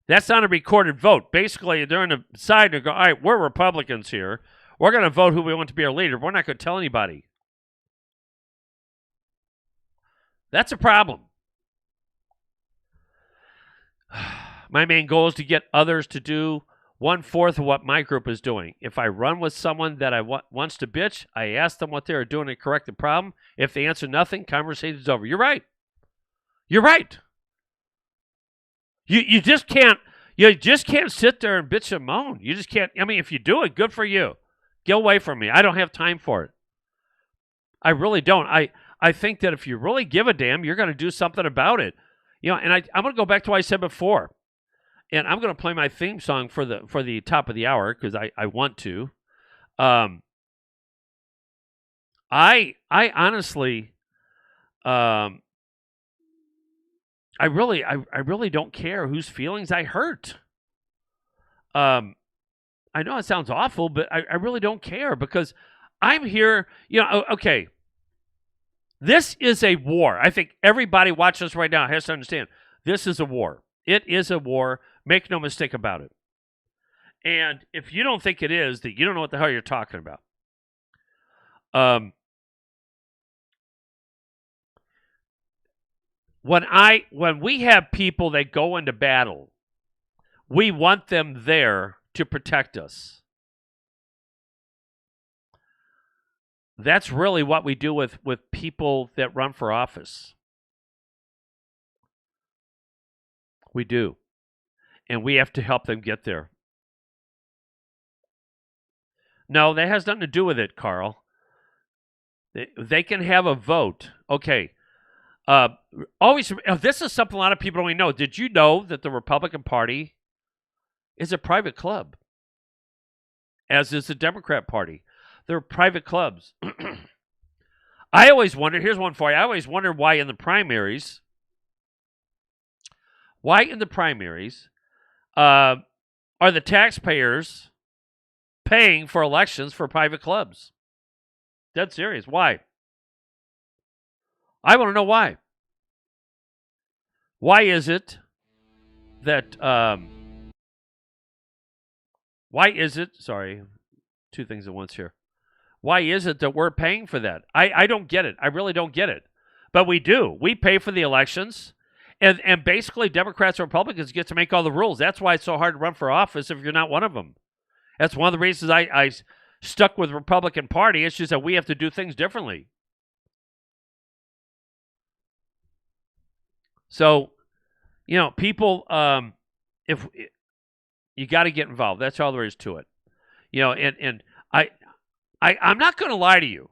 That's not a recorded vote. Basically, they're on the side and go, all right, we're Republicans here. We're going to vote who we want to be our leader. We're not going to tell anybody. That's a problem. My main goal is to get others to do 1/4 of what my group is doing. If I run with someone that wants to bitch, I ask them what they are doing to correct the problem. If they answer nothing, conversation's over. You're right. You're right. You just can't sit there and bitch and moan. You just can't. I mean, if you do it, good for you. Get away from me. I don't have time for it. I really don't. I think that if you really give a damn, you're going to do something about it. And I'm going to go back to what I said before. And I'm going to play my theme song for the top of the hour because I want to. I honestly, I really don't care whose feelings I hurt. I know it sounds awful, but I really don't care because I'm here. Okay. This is a war. I think everybody watching us right now has to understand this is a war. It is a war. Make no mistake about it. And if you don't think it is, then you don't know what the hell you're talking about. When we have people that go into battle, we want them there to protect us. That's really what we do with people that run for office. We do. And we have to help them get there. No, that has nothing to do with it, Carl. They can have a vote. Okay. This is something a lot of people don't even know. Did you know that the Republican Party is a private club? As is the Democrat Party. They're private clubs. I always wondered, here's one for you. I always wondered why in the primaries are the taxpayers paying for elections for private clubs? Dead serious. Why? I want to know why. Why is it that, sorry, two things at once here. Why is it that we're paying for that? I don't get it. I really don't get it. But we do. We pay for the elections. And basically, Democrats and Republicans get to make all the rules. That's why it's so hard to run for office if you're not one of them. That's one of the reasons I stuck with the Republican Party. It's just that we have to do things differently. So, people, if you got to get involved. That's all there is to it. And I'm not going to lie to you.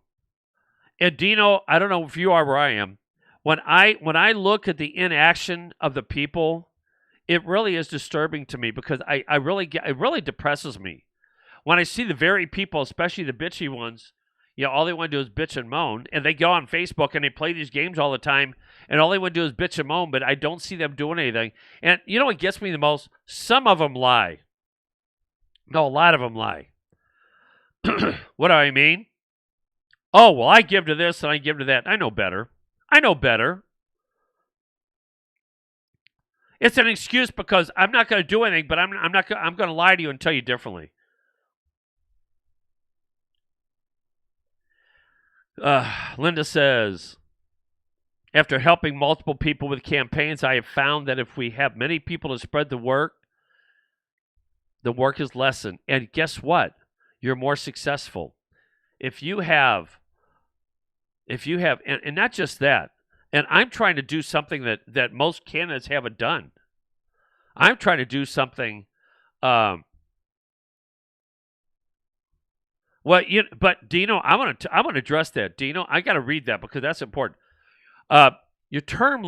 And Dino, I don't know if you are where I am. When I look at the inaction of the people, it really is disturbing to me because it really depresses me. When I see the very people, especially the bitchy ones, all they want to do is bitch and moan, and they go on Facebook and they play these games all the time, and all they want to do is bitch and moan, but I don't see them doing anything. And you know what gets me the most? Some of them lie. No, a lot of them lie. What do I mean? Oh, well, I give to this and I give to that. I know better. It's an excuse because I'm not going to do anything, but I'm going to lie to you and tell you differently. Linda says, after helping multiple people with campaigns, I have found that if we have many people to spread the work is lessened. And guess what? You're more successful. If you have, and not just that, and I'm trying to do something that most candidates haven't done. I'm trying to do something, Well, but Dino, I'm gonna address that. Dino, I got to read that because that's important. Your term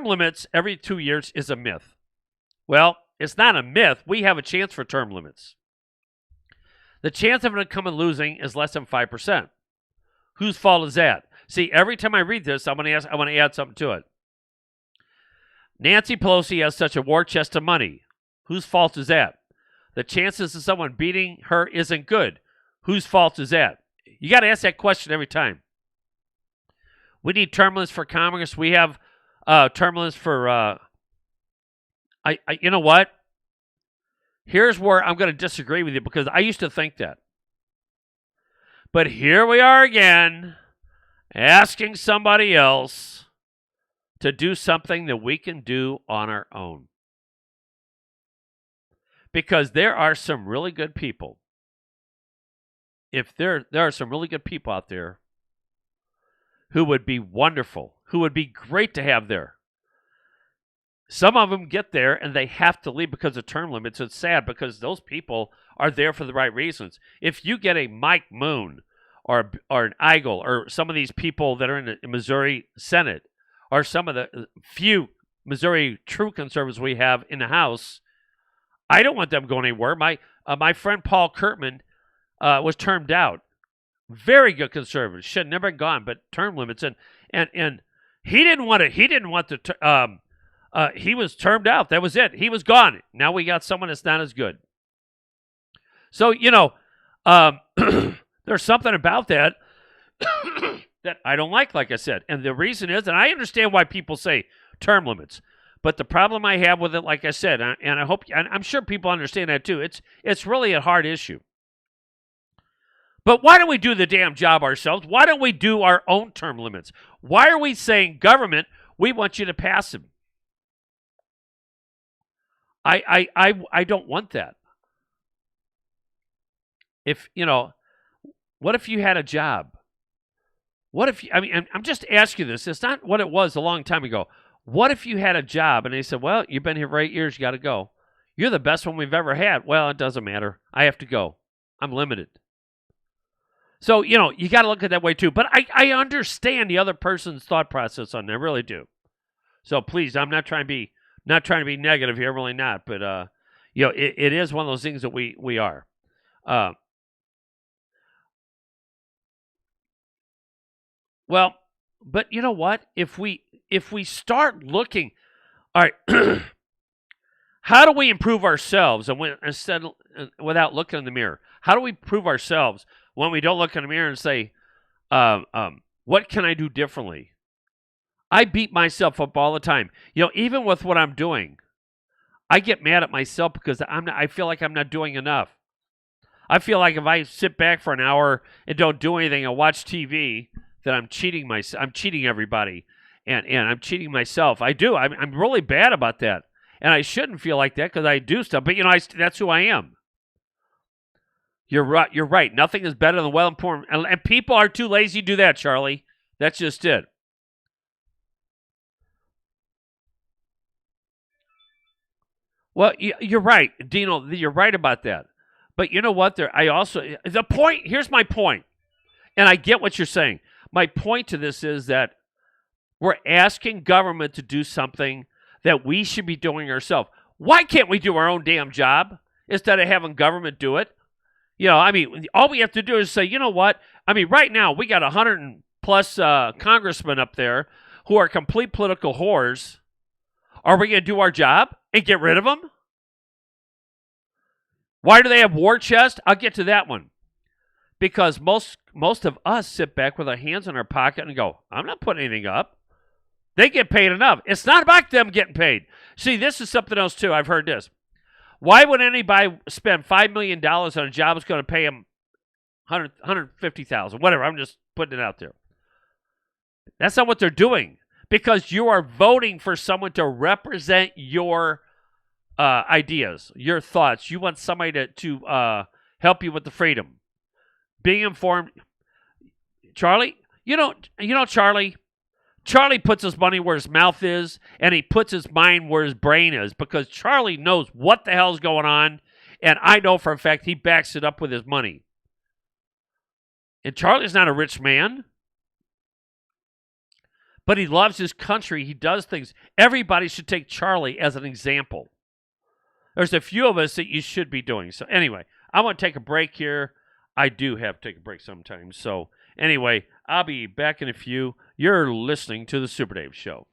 limits every 2 years is a myth. Well, it's not a myth. We have a chance for term limits. The chance of an incumbent losing is less than 5%. Whose fault is that? See, every time I read this, I want to add something to it. Nancy Pelosi has such a war chest of money. Whose fault is that? The chances of someone beating her isn't good. Whose fault is that? You got to ask that question every time. We need term limits for Congress. We have term limits for. You know what? Here's where I'm going to disagree with you because I used to think that. But here we are again, asking somebody else to do something that we can do on our own. Because there are some really good people. If there are some really good people out there who would be wonderful, who would be great to have there. Some of them get there and they have to leave because of term limits. It's sad because those people are there for the right reasons. If you get a Mike Moon or an Eigel or some of these people that are in the Missouri Senate or some of the few Missouri true conservatives we have in the House, I don't want them going anywhere. My friend Paul Kurtman was termed out. Very good conservative. Should have never gone, but term limits and he didn't want it. He didn't want the. He was termed out. That was it. He was gone. Now we got someone that's not as good. So there's something about that that I don't like I said, and the reason is, and I understand why people say term limits. But the problem I have with it, like I said, and I hope, and I'm sure people understand that too, it's really a hard issue. But why don't we do the damn job ourselves? Why don't we do our own term limits? Why are we saying, government, we want you to pass them? I don't want that. What if you had a job? What if I'm just asking you this. It's not what it was a long time ago. What if you had a job and they said, well, you've been here for 8 years, you got to go. You're the best one we've ever had. Well, it doesn't matter. I have to go. I'm limited. So, you got to look at it that way too. But I understand the other person's thought process on that. I really do. So please, I'm not trying to be negative here. I'm really not. But, it is one of those things that we are. Well, but you know what? If we start looking, all right, how do we improve ourselves without looking in the mirror? How do we improve ourselves when we don't look in the mirror and say, what can I do differently? I beat myself up all the time. Even with what I'm doing, I get mad at myself because I feel like I'm not doing enough. I feel like if I sit back for an hour and don't do anything and watch TV, that I'm cheating myself. I'm cheating everybody, and I'm cheating myself. I do. I'm really bad about that, and I shouldn't feel like that because I do stuff. But that's who I am. You're right. You're right. Nothing is better than well-informed, and people are too lazy to do that, Charlie. That's just it. Well, you're right, Dino. You're right about that. But you know what? Here's my point, and I get what you're saying. My point to this is that we're asking government to do something that we should be doing ourselves. Why can't we do our own damn job instead of having government do it? All we have to do is say, you know what? Right now we got 100+ congressmen up there who are complete political whores. Are we going to do our job and get rid of them? Why do they have war chest? I'll get to that one. Because most of us sit back with our hands in our pocket and go, I'm not putting anything up. They get paid enough. It's not about them getting paid. See, this is something else too. I've heard this. Why would anybody spend $5 million on a job that's going to pay them $150,000, whatever? I'm just putting it out there. That's not what they're doing. Because you are voting for someone to represent your ideas, your thoughts. You want somebody to help you with the freedom. Being informed. Charlie, Charlie puts his money where his mouth is, and he puts his mind where his brain is, because Charlie knows what the hell's going on, and I know for a fact he backs it up with his money. And Charlie's not a rich man. But he loves his country. He does things. Everybody should take Charlie as an example. There's a few of us that you should be doing. So anyway, I want to take a break here. I do have to take a break sometimes. So anyway, I'll be back in a few. You're listening to the Super Dave Show.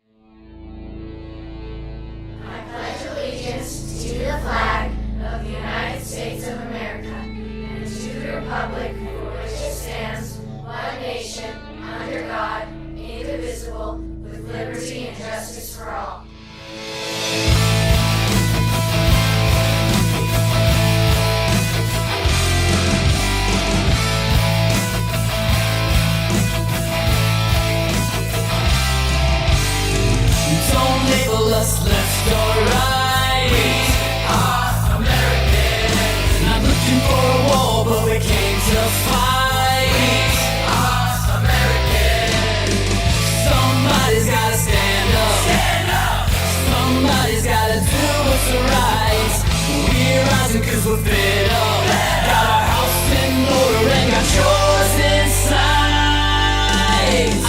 I pledge allegiance to the flag of the United States of America and to the republic for which it stands, one nation, under God, indivisible, with liberty and justice for all. Don't label us left or right. We are American. Not looking for a war, but we came to fight. We are American. Somebody's gotta stand up. Stand up. Somebody's gotta do what's right. We're rising 'cause we're fed up. Got our house in order and got yours inside.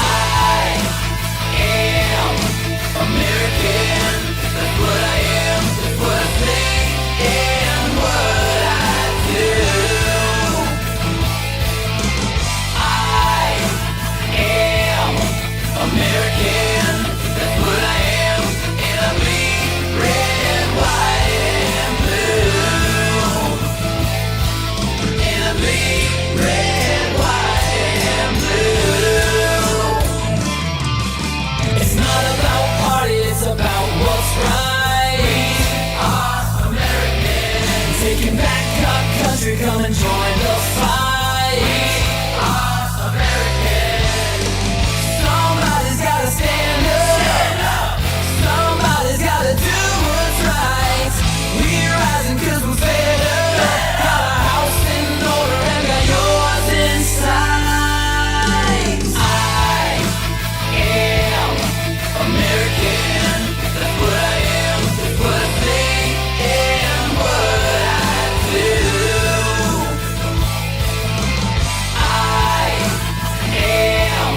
I am American, that's what I am, that's what I say, and what I do. I am American, that's what I am, and I bleed red, white, and blue. And I bleed red, white, and blue. It's not about it's about what's right. We are American. Taking back our country, come and join the fight. We are American. Somebody's gotta stand up. Stand up. Somebody's gotta do what's right. We're rising 'cause we're fed up. Got our house in order and got yours inside. I am American, that's what I am, that's what I say, and what I do. I am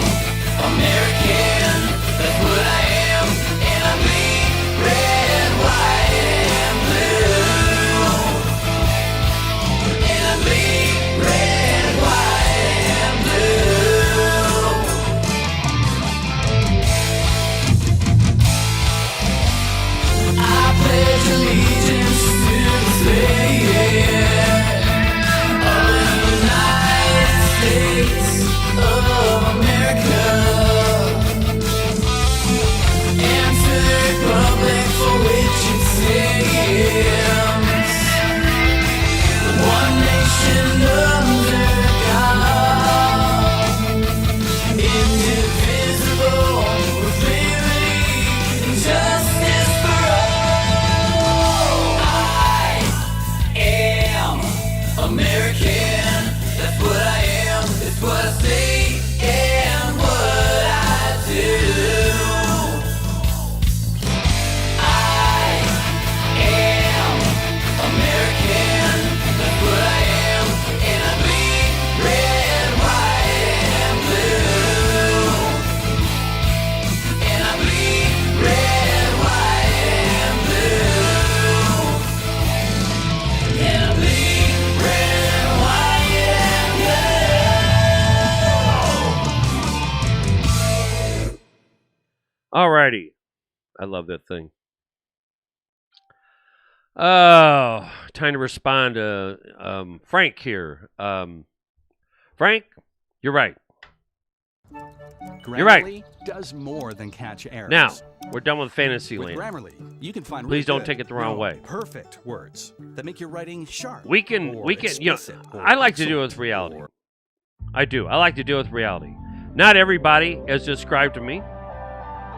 American, that's what I am, and I bleed red, white, and blue. And I bleed red, white, and blue. I pledge allegiance to the flag of the United States of America and to the republic for which it stands, one nation under God, indivisible, with liberty and justice for all. I am American, that's what I am, that's what I say, and what I do. I am American, that's what I am, and I bleed red, white, and blue. And I bleed red, white, and blue. And I bleed red, white, and blue. Alrighty. I love that thing. Oh, time to respond to Frank here. Frank, you're right. You're right. Grammarly does more than catch errors. Now, we're done with With Fantasyland. Grammarly, you can find Please really don't good, take it the wrong way. perfect words that make your writing sharp. We can, or you know, explicit or I like to deal with excellent reality. or- I do. I like to deal with reality. Not everybody, as described to me,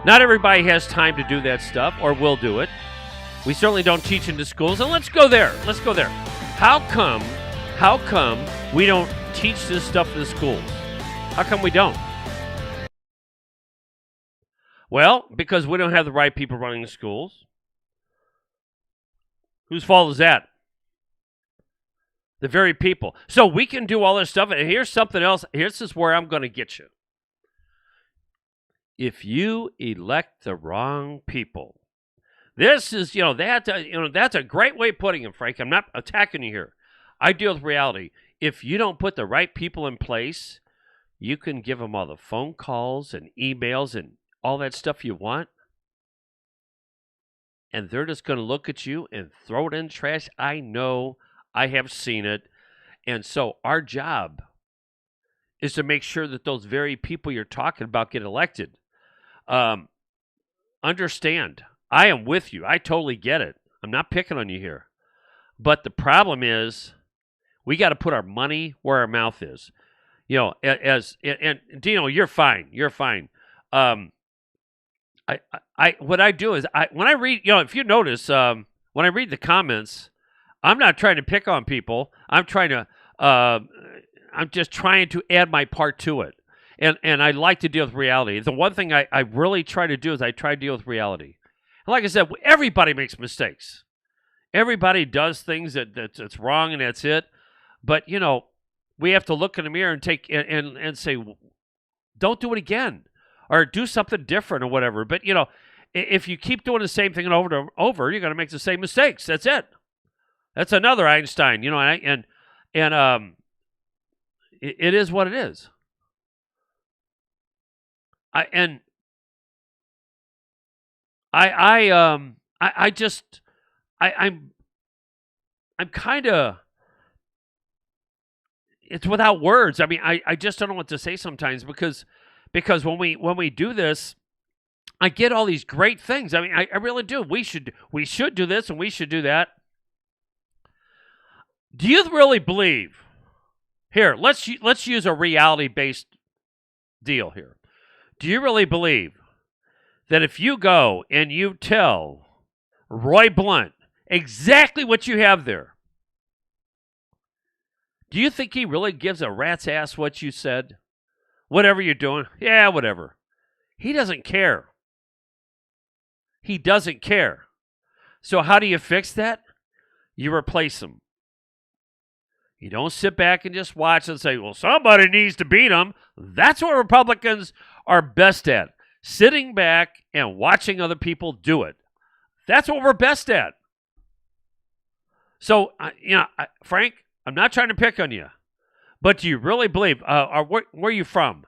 not everybody has time to do that stuff or will do it. We certainly don't teach into schools. And let's go there. Let's go there. How come we don't teach this stuff in the schools? How come we don't? Well, because we don't have the right people running the schools. Whose fault is that? The very people. So we can do all this stuff. And here's something else. This is where I'm going to get you. If you elect the wrong people, this is, that's a great way of putting it, Frank. I'm not attacking you here. I deal with reality. If you don't put the right people in place, you can give them all the phone calls and emails and all that stuff you want, and they're just going to look at you and throw it in the trash. I know. I have seen it. And so our job is to make sure that those very people you're talking about get elected. Understand, I am with you. I totally get it. I'm not picking on you here. But the problem is we got to put our money where our mouth is. And Dino, you're fine. You're fine. What I do is when I read, if you notice, when I read the comments, I'm not trying to pick on people. I'm just trying to add my part to it. And I like to deal with reality. The one thing I really try to do is I try to deal with reality. And like I said, everybody makes mistakes. Everybody does things that's wrong, and that's it. But, we have to look in the mirror and take and say, don't do it again, or do something different or whatever. But, if you keep doing the same thing and over and over, you're going to make the same mistakes. That's it. That's another Einstein, it is what it is. I'm kind of, it's without words. I mean, I just don't know what to say sometimes because when we do this, I get all these great things. I mean, I really do. We should do this and we should do that. Do you really believe? Here, let's use a reality-based deal here. Do you really believe that if you go and you tell Roy Blunt exactly what you have there, do you think he really gives a rat's ass what you said? Whatever you're doing? Yeah, whatever. He doesn't care. He doesn't care. So how do you fix that? You replace him. You don't sit back and just watch and say, well, somebody needs to beat him. That's what Republicans are best at. Sitting back and watching other people do it. That's what we're best at. So, Frank, I'm not trying to pick on you. But do you really believe, where are you from?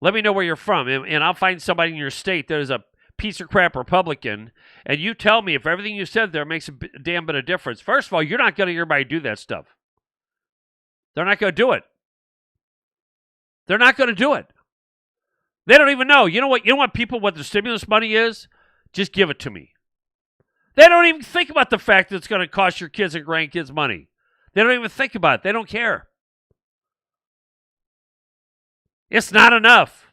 Let me know where you're from. And I'll find somebody in your state that is a piece of crap Republican. And you tell me if everything you said there makes a damn bit of difference. First of all, you're not going to hear everybody do that stuff. They're not going to do it. They're not going to do it. They don't even know. You know what people, what the stimulus money is? Just give it to me. They don't even think about the fact that it's going to cost your kids and grandkids money. They don't even think about it. They don't care. It's not enough.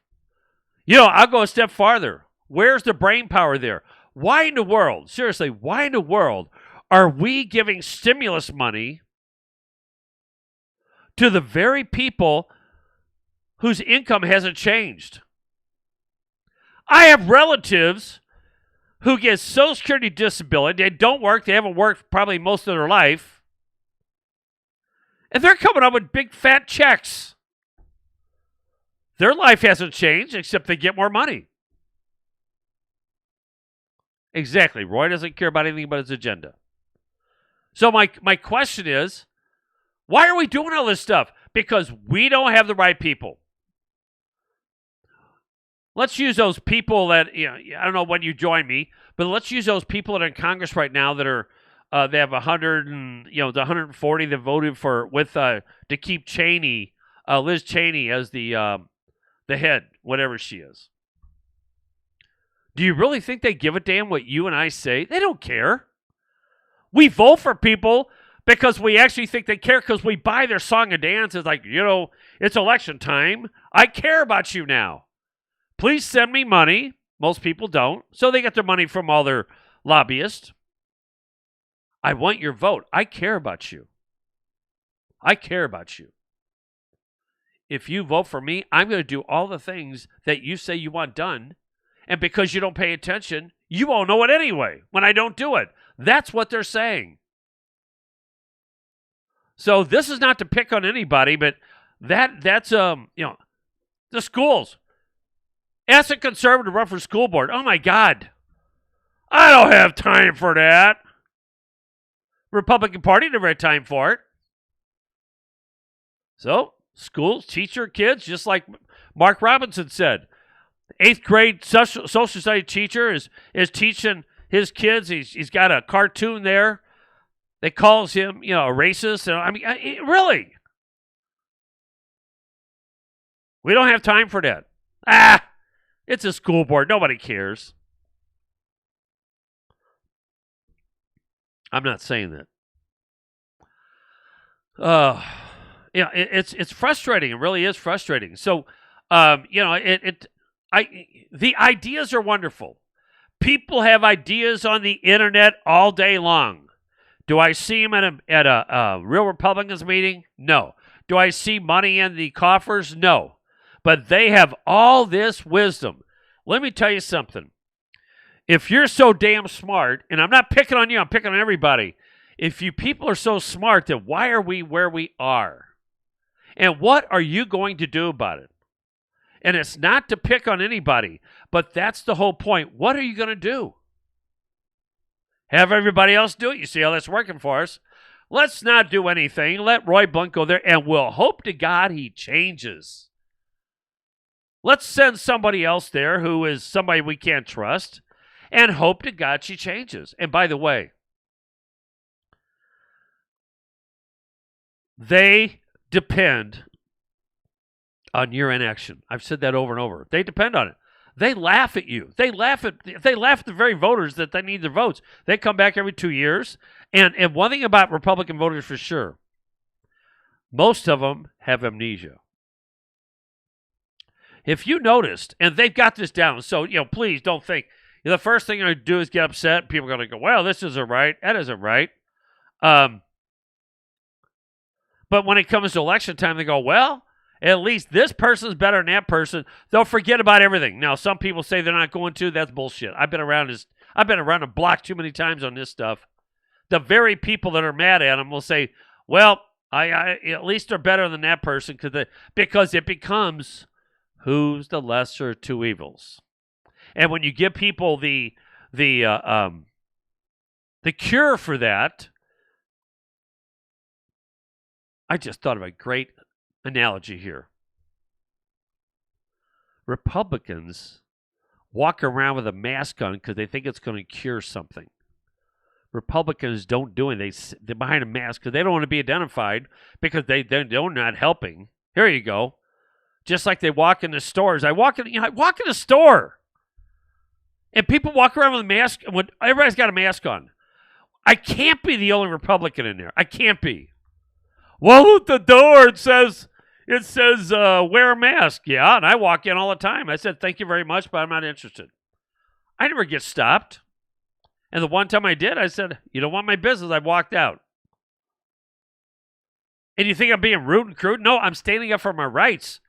I'll go a step farther. Where's the brain power there? Why in the world, seriously, why in the world are we giving stimulus money to the very people whose income hasn't changed? I have relatives who get Social Security disability. They don't work. They haven't worked probably most of their life. And they're coming up with big fat checks. Their life hasn't changed except they get more money. Exactly. Roy doesn't care about anything but his agenda. So my question is, why are we doing all this stuff? Because we don't have the right people. Let's use those people that, I don't know when you join me, but let's use those people that are in Congress right now that are, they have 100 and, the 140 that voted to keep Cheney, Liz Cheney as the head, whatever she is. Do you really think they give a damn what you and I say? They don't care. We vote for people because we actually think they care because we buy their song and dance. It's like, it's election time. I care about you now. Please send me money. Most people don't. So they get their money from all their lobbyists. I want your vote. I care about you. I care about you. If you vote for me, I'm going to do all the things that you say you want done. And because you don't pay attention, you won't know it anyway when I don't do it. That's what they're saying. So this is not to pick on anybody, but that's the schools. Ask a conservative to run for school board. Oh my God. I don't have time for that. Republican Party never had time for it. So, schools, teach your kids, just like Mark Robinson said. 8th grade social study teacher is teaching his kids. He's got a cartoon there that calls him, a racist. And I mean, really? We don't have time for that. It's a school board. Nobody cares. I'm not saying that. It's frustrating. It really is frustrating. So, the ideas are wonderful. People have ideas on the internet all day long. Do I see them at a real Republicans meeting? No. Do I see money in the coffers? No. But they have all this wisdom. Let me tell you something. If you're so damn smart, and I'm not picking on you, I'm picking on everybody. If you people are so smart, then why are we where we are? And what are you going to do about it? And it's not to pick on anybody, but that's the whole point. What are you going to do? Have everybody else do it? You see how that's working for us. Let's not do anything. Let Roy Blunt go there, and we'll hope to God he changes. Let's send somebody else there who is somebody we can't trust, and hope to God she changes. And by the way, they depend on your inaction. I've said that over and over. They depend on it. They laugh at you. They laugh at the very voters that they need their votes. They come back every 2 years. And one thing about Republican voters for sure, most of them have amnesia. If you noticed, and they've got this down, so please don't think the first thing I do is get upset. People are going to go, well, this isn't right. That isn't right. But when it comes to election time, they go, well, at least this person's better than that person. They'll forget about everything. Now, some people say they're not going to. That's bullshit. I've been around the block too many times on this stuff. The very people that are mad at them will say, well, I at least they're better than that person because it becomes who's the lesser of two evils. And when you give people the cure for that, I just thought of a great analogy here. Republicans walk around with a mask on because they think it's going to cure something. Republicans don't do it. They're behind a mask because they don't want to be identified because they're not helping. Here you go. Just like they walk into stores. I walk in a store. And people walk around with a mask. When everybody's got a mask on. I can't be the only Republican in there. I can't be. Well, at the door it says wear a mask. Yeah, and I walk in all the time. I said, thank you very much, but I'm not interested. I never get stopped. And the one time I did, I said, you don't want my business. I walked out. And you think I'm being rude and crude? No, I'm standing up for my rights.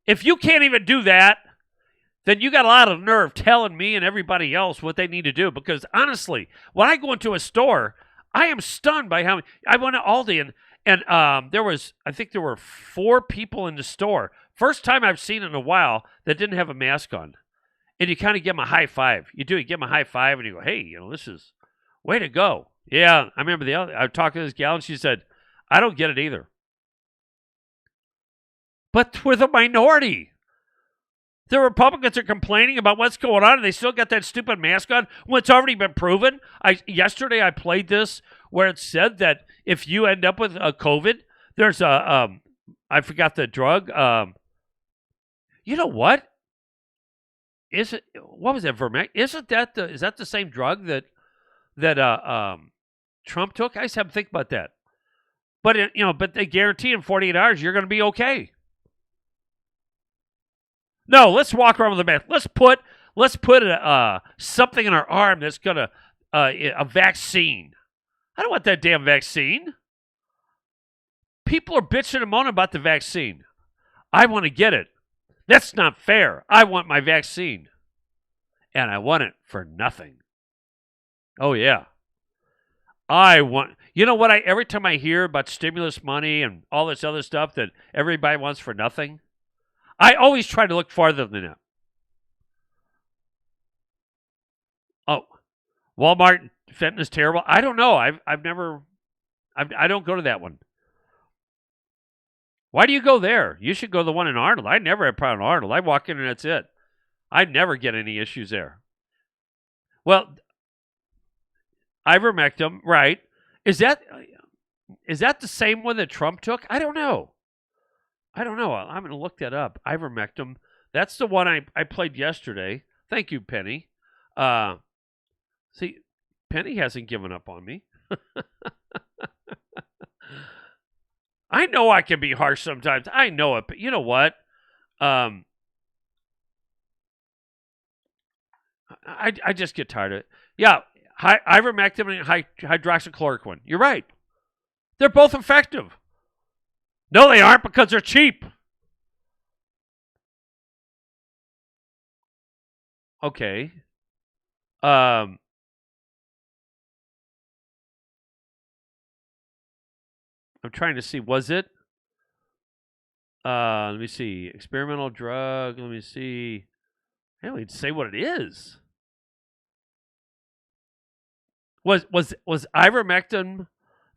If you can't even do that, then you got a lot of nerve telling me and everybody else what they need to do. Because honestly, when I go into a store, I am stunned by how many. I went to Aldi and I think there were 4 people in the store. First time I've seen in a while that didn't have a mask on. And you kind of give them a high five. You do. You give them a high five and you go, hey, this is way to go. Yeah, I remember I was talking to this gal and she said, I don't get it either. But we're the minority. The Republicans are complaining about what's going on, and they still got that stupid mask on when it's already been proven. Yesterday I played this where it said that if you end up with a COVID, there's I forgot the drug. You know what? What was that, Vermac? Is that the same drug that Trump took? I just haven't think about that. But but they guarantee in 48 hours you're going to be okay. No, let's walk around with a mask. Let's put something in our arm that's gonna a vaccine. I don't want that damn vaccine. People are bitching and moaning about the vaccine. I want to get it. That's not fair. I want my vaccine. And I want it for nothing. Oh, yeah. You know what? Every time I hear about stimulus money and all this other stuff that everybody wants for nothing, I always try to look farther than that. Oh, Walmart fentanyl is terrible. I don't know. I don't go to that one. Why do you go there? You should go to the one in Arnold. I never have a problem in Arnold. I walk in and that's it. I never get any issues there. Well, ivermectin, right? Is that the same one that Trump took? I don't know. I'm going to look that up. Ivermectin. That's the one I played yesterday. Thank you, Penny. See, Penny hasn't given up on me. I know I can be harsh sometimes. I know it, but you know what? I just get tired of it. Yeah, ivermectin and hydroxychloroquine. You're right. They're both effective. No, they aren't because they're cheap. Okay. I'm trying to see, was it? Let me see. Experimental drug. Let me see. I don't even say what it is. Was ivermectin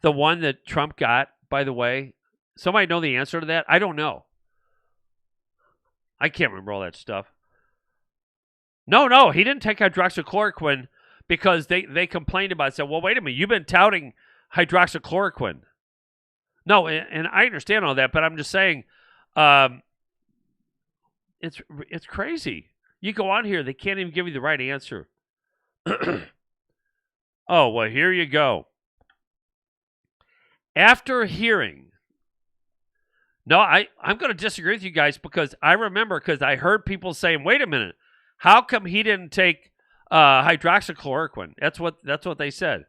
the one that Trump got, by the way? Somebody know the answer to that? I don't know. I can't remember all that stuff. No, he didn't take hydroxychloroquine because they complained about it. Said, well, wait a minute, you've been touting hydroxychloroquine. No, and I understand all that, but I'm just saying, it's crazy. You go on here, they can't even give you the right answer. Oh, well, here you go. After hearing, no, I'm going to disagree with you guys because I remember, because I heard people saying, wait a minute, how come he didn't take hydroxychloroquine? That's what they said.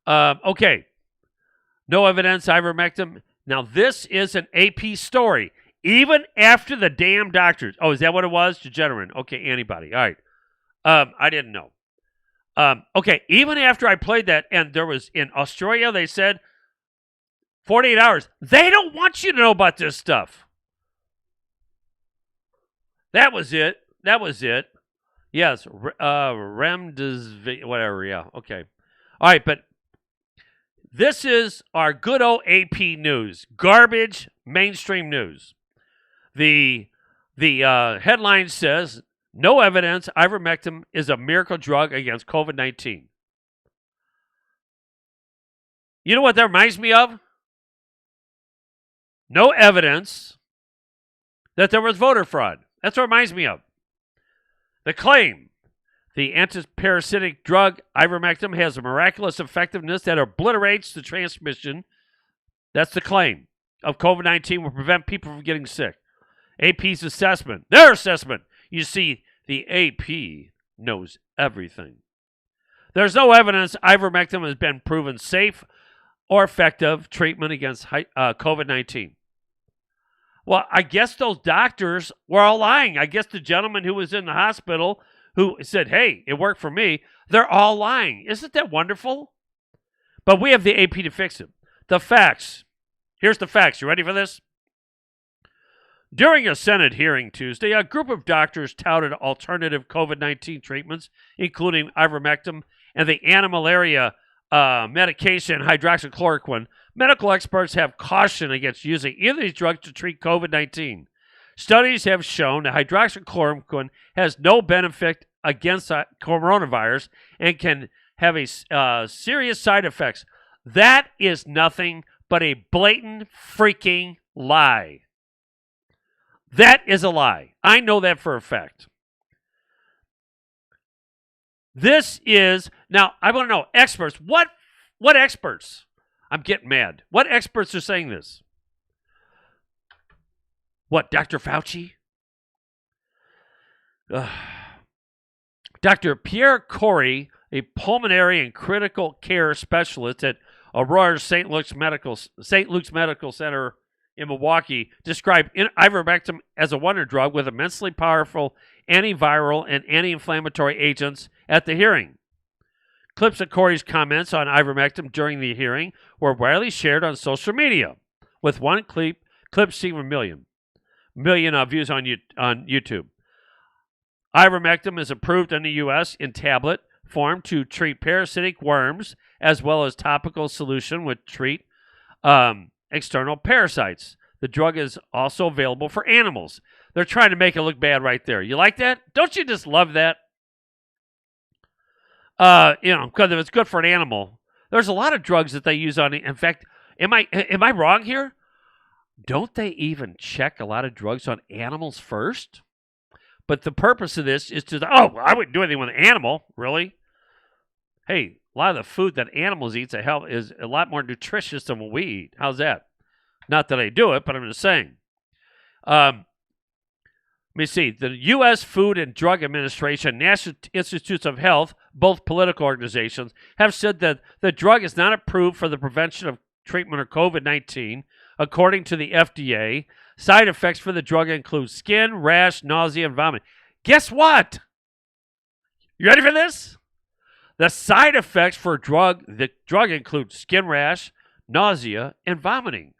Okay. No evidence, ivermectin. Now, this is an AP story. Even after the damn doctors. Oh, is that what it was? Degenerate. Okay, antibody. All right. I didn't know. Okay, even after I played that, and there was, in Australia, they said 48 hours. They don't want you to know about this stuff. That was it. Yes, remdesivir, whatever, yeah, okay. All right, but this is our good old AP news. Garbage mainstream news. The headline says, no evidence ivermectin is a miracle drug against COVID-19. You know what that reminds me of? No evidence that there was voter fraud. That's what it reminds me of. The claim, the antiparasitic drug ivermectin has a miraculous effectiveness that obliterates the transmission. That's the claim of COVID-19 will prevent people from getting sick. AP's assessment, their assessment. You see, the AP knows everything. There's no evidence ivermectin has been proven safe or effective treatment against COVID-19. Well, I guess those doctors were all lying. I guess the gentleman who was in the hospital who said, hey, it worked for me, they're all lying. Isn't that wonderful? But we have the AP to fix it. The facts. Here's the facts. You ready for this? During a Senate hearing Tuesday, a group of doctors touted alternative COVID-19 treatments, including ivermectin and the anti-malaria medication hydroxychloroquine. Medical experts have cautioned against using either of these drugs to treat COVID-19. Studies have shown that hydroxychloroquine has no benefit against coronavirus and can have serious side effects. That is nothing but a blatant freaking lie. That is a lie. I know that for a fact. This is, now I want to know, experts, what experts? I'm getting mad. What experts are saying this? What, Dr. Fauci? Dr. Pierre Corey, a pulmonary and critical care specialist at Aurora St. Luke's Medical Center in Milwaukee, described ivermectin as a wonder drug with immensely powerful antiviral and anti-inflammatory agents at the hearing. Clips of Corey's comments on ivermectin during the hearing were widely shared on social media, with one clip seeing a million views on YouTube. Ivermectin is approved in the U.S. in tablet form to treat parasitic worms, as well as topical solution which treat external parasites. The drug is also available for animals. They're trying to make it look bad right there. You like that? Don't you just love that? Because if it's good for an animal, there's a lot of drugs that they use on it. In fact, am I wrong here? Don't they even check a lot of drugs on animals first? But the purpose of this is I wouldn't do anything with an animal, really. Hey, a lot of the food that animals eat is a lot more nutritious than what we eat. How's that? Not that I do it, but I'm just saying. Let me see. The U.S. Food and Drug Administration, National Institutes of Health, both political organizations, have said that the drug is not approved for the prevention of treatment of COVID-19. According to the FDA, side effects for the drug include skin, rash, nausea, and vomiting. Guess what? You ready for this? The side effects for the drug include skin rash, nausea, and vomiting.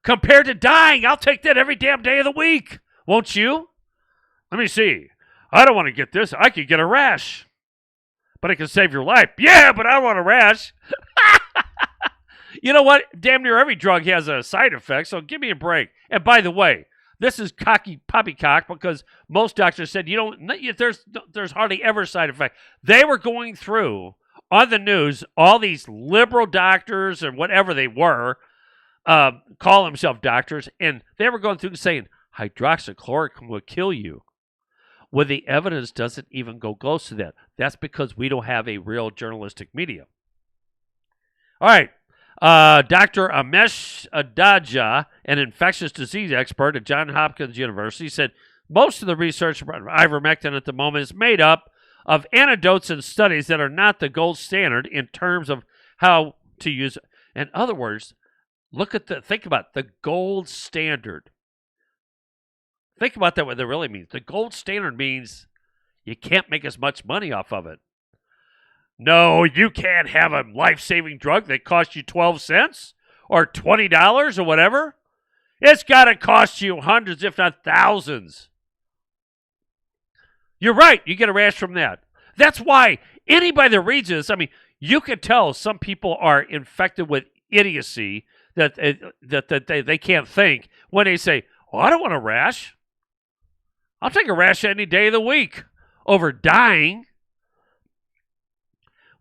Compared to dying, I'll take that every damn day of the week. Won't you? Let me see. I don't want to get this. I could get a rash. But it can save your life. Yeah, but I don't want a rash. You know what? Damn near every drug has a side effect, so give me a break. And by the way, this is cocky poppycock because most doctors said there's hardly ever side effect. They were going through on the news all these liberal doctors or whatever they were, call themselves doctors, and they were going through saying hydroxychloroquine will kill you. Well, the evidence doesn't even go close to that. That's because we don't have a real journalistic media. All right. Dr. Amesh Adaja, an infectious disease expert at Johns Hopkins University, said most of the research about ivermectin at the moment is made up of anecdotes and studies that are not the gold standard in terms of how to use it. In other words, think about the gold standard. Think about that, what that really means. The gold standard means you can't make as much money off of it. No, you can't have a life-saving drug that costs you 12 cents or $20 or whatever. It's got to cost you hundreds, if not thousands. You're right. You get a rash from that. That's why anybody that reads this, I mean, you can tell some people are infected with idiocy that they can't think when they say, oh, I don't want a rash. I'll take a rash any day of the week over dying.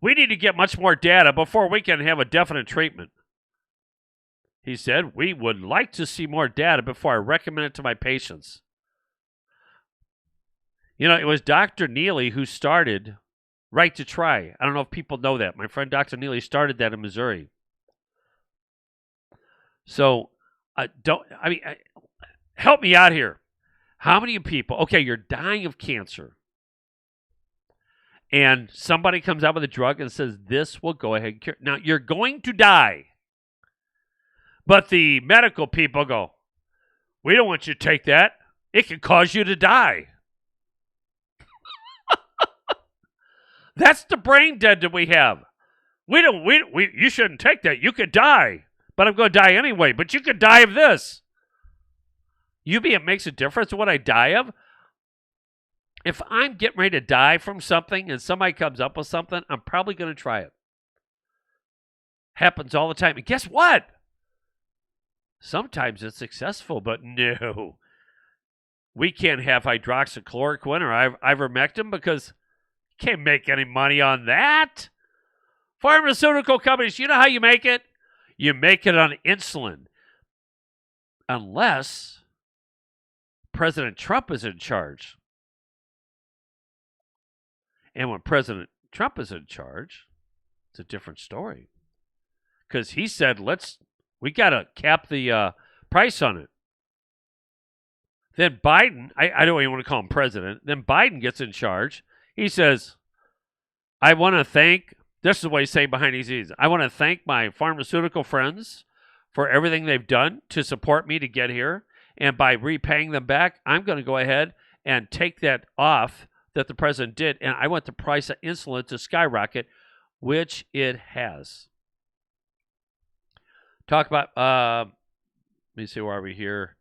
We need to get much more data before we can have a definite treatment. He said, we would like to see more data before I recommend it to my patients. You know, it was Dr. Neely who started Right to Try. I don't know if people know that. My friend Dr. Neely started that in Missouri. So, help me out here. How many people, okay, you're dying of cancer, and somebody comes out with a drug and says, this will go ahead and cure. Now, you're going to die. But the medical people go, we don't want you to take that. It can cause you to die. That's the brain dead that we have. You shouldn't take that. You could die. But I'm going to die anyway. But you could die of this. It makes a difference what I die of. If I'm getting ready to die from something and somebody comes up with something, I'm probably going to try it. Happens all the time. And guess what? Sometimes it's successful, but no. We can't have hydroxychloroquine or ivermectin because you can't make any money on that. Pharmaceutical companies, you know how you make it? You make it on insulin. Unless President Trump is in charge. And when President Trump is in charge, it's a different story. Because he said, we got to cap the price on it. Then Biden, I don't even want to call him president, then Biden gets in charge. He says, I want to thank, this is what he's saying behind these ears, I want to thank my pharmaceutical friends for everything they've done to support me to get here. And by repaying them back, I'm going to go ahead and take that off that the president did, and I want the price of insulin to skyrocket, which it has. Talk about, let me see, where are we here?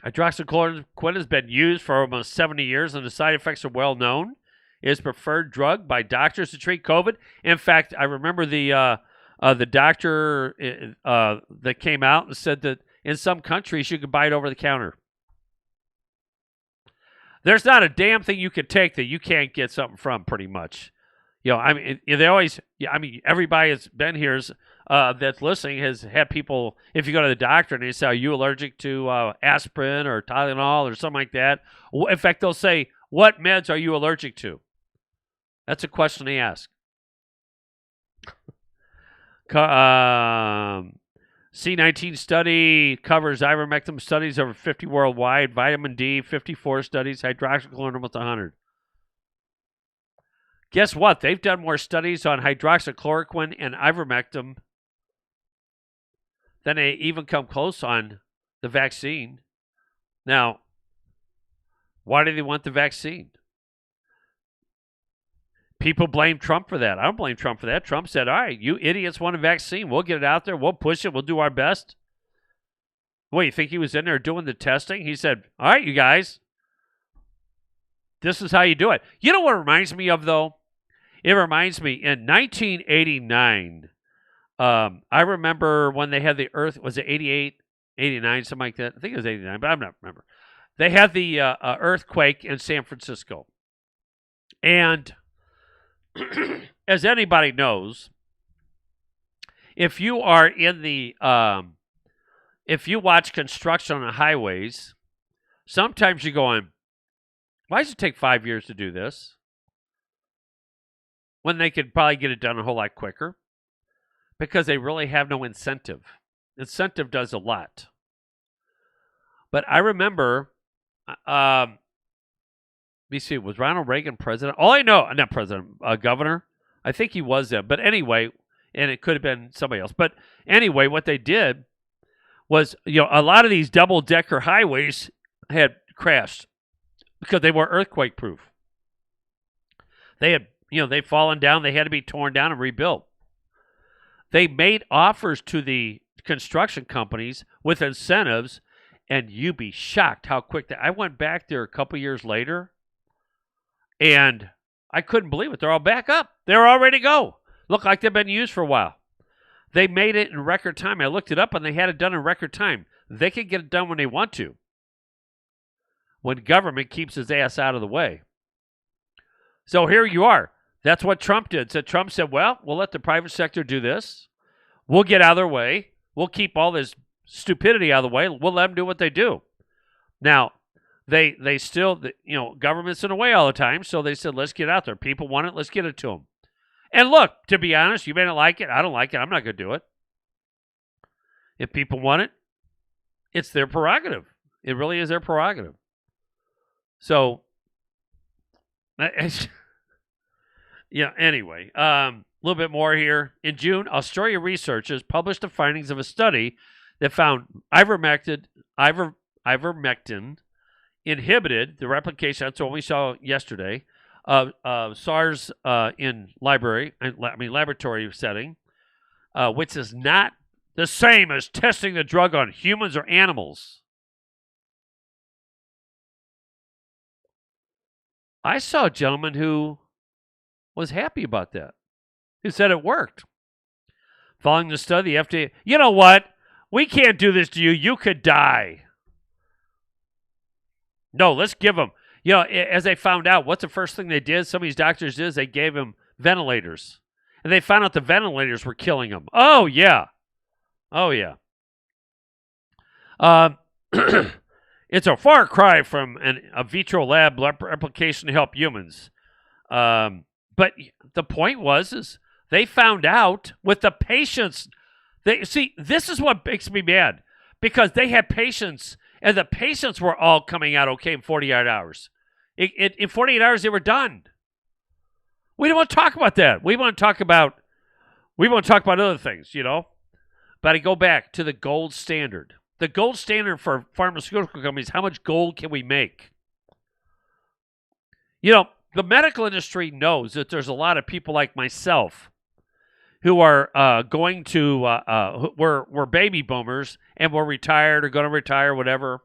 Hydroxychloroquine has been used for almost 70 years, and the side effects are well known. It is preferred drug by doctors to treat COVID. In fact, I remember the doctor that came out and said that in some countries you could buy it over the counter. There's not a damn thing you could take that you can't get something from, pretty much. You know, I mean, they always. I mean, everybody that's been here that's listening has had people. If you go to the doctor and they say, "Are you allergic to aspirin or Tylenol or something like that?" In fact, they'll say, "What meds are you allergic to?" That's a question they ask. C19 study covers ivermectin studies over 50 worldwide, vitamin D, 54 studies, hydroxychloroquine almost 100. Guess what? They've done more studies on hydroxychloroquine and ivermectin than they even come close on the vaccine. Now, why do they want the vaccine? People blame Trump for that. I don't blame Trump for that. Trump said, all right, you idiots want a vaccine. We'll get it out there. We'll push it. We'll do our best. What, you think he was in there doing the testing? He said, all right, you guys, this is how you do it. You know what it reminds me of, though? It reminds me, in 1989, I remember when they had the Earth, was it 88, 89, something like that? I think it was 89, but I'm not remember. They had the earthquake in San Francisco. And as anybody knows, if you are in the, if you watch construction on the highways, sometimes you're going, why does it take 5 years to do this? When they could probably get it done a whole lot quicker. Because they really have no incentive. Incentive does a lot. But I remember, let me see, was Ronald Reagan president? All I know, not president, governor. I think he was there. But anyway, and it could have been somebody else. But anyway, what they did was, you know, a lot of these double-decker highways had crashed because they were earthquake-proof. They had, you know, they'd fallen down. They had to be torn down and rebuilt. They made offers to the construction companies with incentives, and you'd be shocked how quick I went back there a couple years later, and I couldn't believe it. They're all back up. They're all ready to go. Look like they've been used for a while. They made it in record time. I looked it up, and they had it done in record time. They can get it done when they want to, when government keeps his ass out of the way. So here you are. That's what Trump did. So Trump said, well, we'll let the private sector do this. We'll get out of their way. We'll keep all this stupidity out of the way. We'll let them do what they do. Now, they still, you know, government's in the way all the time, so they said, let's get out there. People want it. Let's get it to them. And look, to be honest, you may not like it. I don't like it. I'm not going to do it. If people want it, it's their prerogative. It really is their prerogative. So, yeah, anyway, a little bit more here. In June, Australia researchers published the findings of a study that found ivermectin inhibited the replication, that's what we saw yesterday, of SARS in laboratory setting, which is not the same as testing the drug on humans or animals. I saw a gentleman who was happy about that. He said it worked. Following the study, the FDA, you know what? We can't do this to you. You could die. No, let's give them. You know, as they found out, what's the first thing they did? Some of these doctors did is they gave him ventilators. And they found out the ventilators were killing him. Oh, yeah. Oh, yeah. It's a far cry from a vitro lab replication to help humans. But the point is they found out with the patients. See, this is what makes me mad. Because they had patients, and the patients were all coming out okay in 48 hours. In 48 hours, they were done. We don't want to talk about that. We want to talk about other things, you know. But I go back to the gold standard. The gold standard for pharmaceutical companies, how much gold can we make? You know, the medical industry knows that there's a lot of people like myself who are going to, we're baby boomers and we're retired or going to retire, whatever.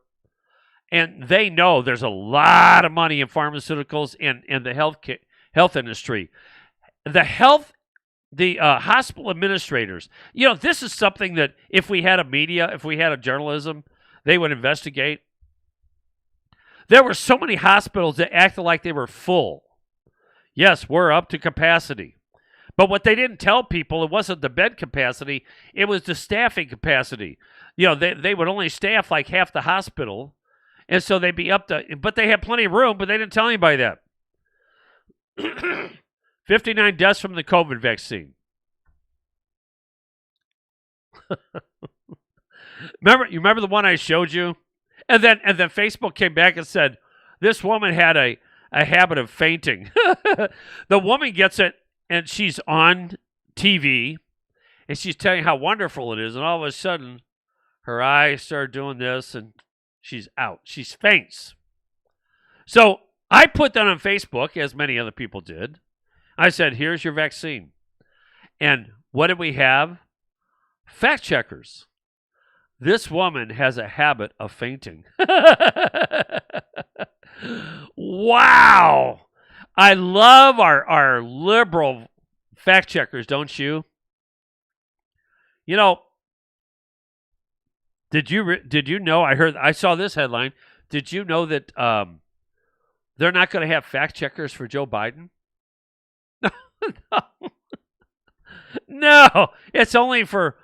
And they know there's a lot of money in pharmaceuticals and the health industry. The hospital administrators, you know, this is something that if we had a media, if we had a journalism, they would investigate. There were so many hospitals that acted like they were full. Yes, we're up to capacity. But what they didn't tell people, it wasn't the bed capacity, it was the staffing capacity. You know, they would only staff like half the hospital, and so they'd be up to, but they had plenty of room, but they didn't tell anybody that. 59 deaths from the COVID vaccine. You remember the one I showed you? And then Facebook came back and said, this woman had a habit of fainting. The woman gets it, and she's on TV, and she's telling how wonderful it is, and all of a sudden, her eyes start doing this, and she's out. She faints. So I put that on Facebook, as many other people did. I said, here's your vaccine. And what did we have? Fact checkers. This woman has a habit of fainting. Wow. I love our liberal fact checkers, don't you? You know, did you know, I saw this headline. Did you know that they're not going to have fact checkers for Joe Biden? No, it's only for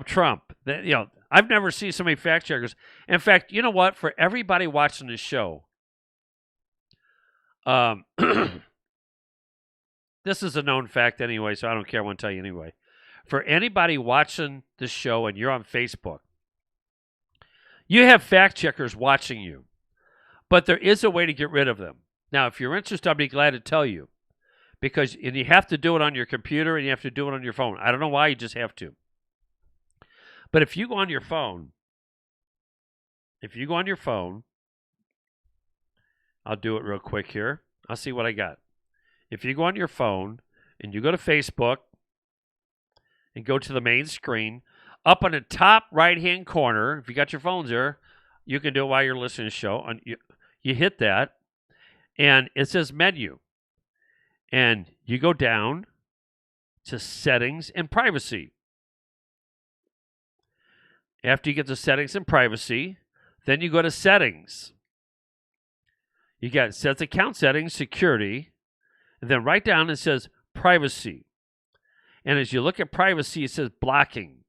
Trump. You know, I've never seen so many fact checkers. In fact, you know what? For everybody watching this show, this is a known fact anyway, so I don't care. I want to tell you anyway. For anybody watching this show and you're on Facebook, you have fact checkers watching you, but there is a way to get rid of them. Now, if you're interested, I'll be glad to tell you. And you have to do it on your computer and you have to do it on your phone. I don't know why, you just have to. But if you go on your phone, I'll do it real quick here. I'll see what I got. If you go on your phone and you go to Facebook and go to the main screen, up on the top right-hand corner, if you got your phones there, you can do it while you're listening to the show. You hit that, and it says menu. And you go down to settings and privacy. After you get to settings and privacy, then you go to settings. You got sets account settings, security, and then right down it says privacy. And as you look at privacy, it says blocking.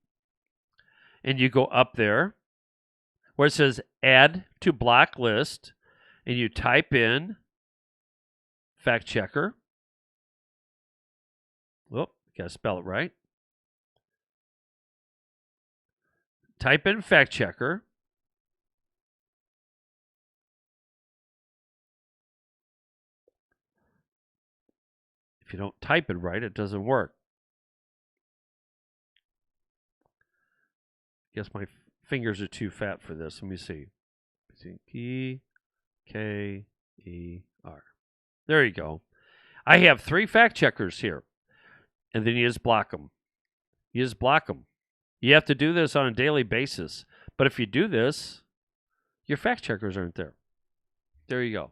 And you go up there where it says add to block list, and you type in fact checker. Whoop, got to spell it right. Type in fact checker. If you don't type it right, it doesn't work. Guess my fingers are too fat for this. Let me see. P-K-E-R. There you go. I have 3 fact checkers here. And then you just block them. You have to do this on a daily basis. But if you do this, your fact checkers aren't there. There you go.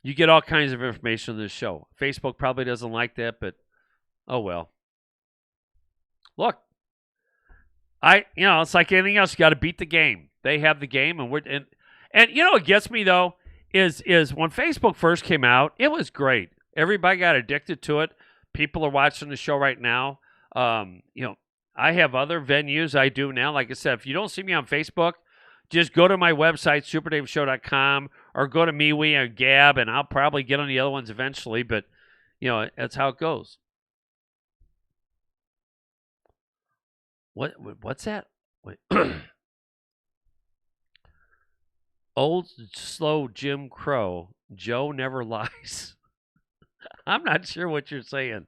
You get all kinds of information on this show. Facebook probably doesn't like that, but oh well. Look, it's like anything else. You got to beat the game. They have the game, and you know what gets me though is when Facebook first came out, it was great. Everybody got addicted to it. People are watching the show right now. I have other venues I do now. Like I said, if you don't see me on Facebook, just go to my website, superdaveshow.com, or go to MeWe or Gab, and I'll probably get on the other ones eventually. But, that's how it goes. What's that? Wait. Old, slow Jim Crow. Joe never lies. I'm not sure what you're saying.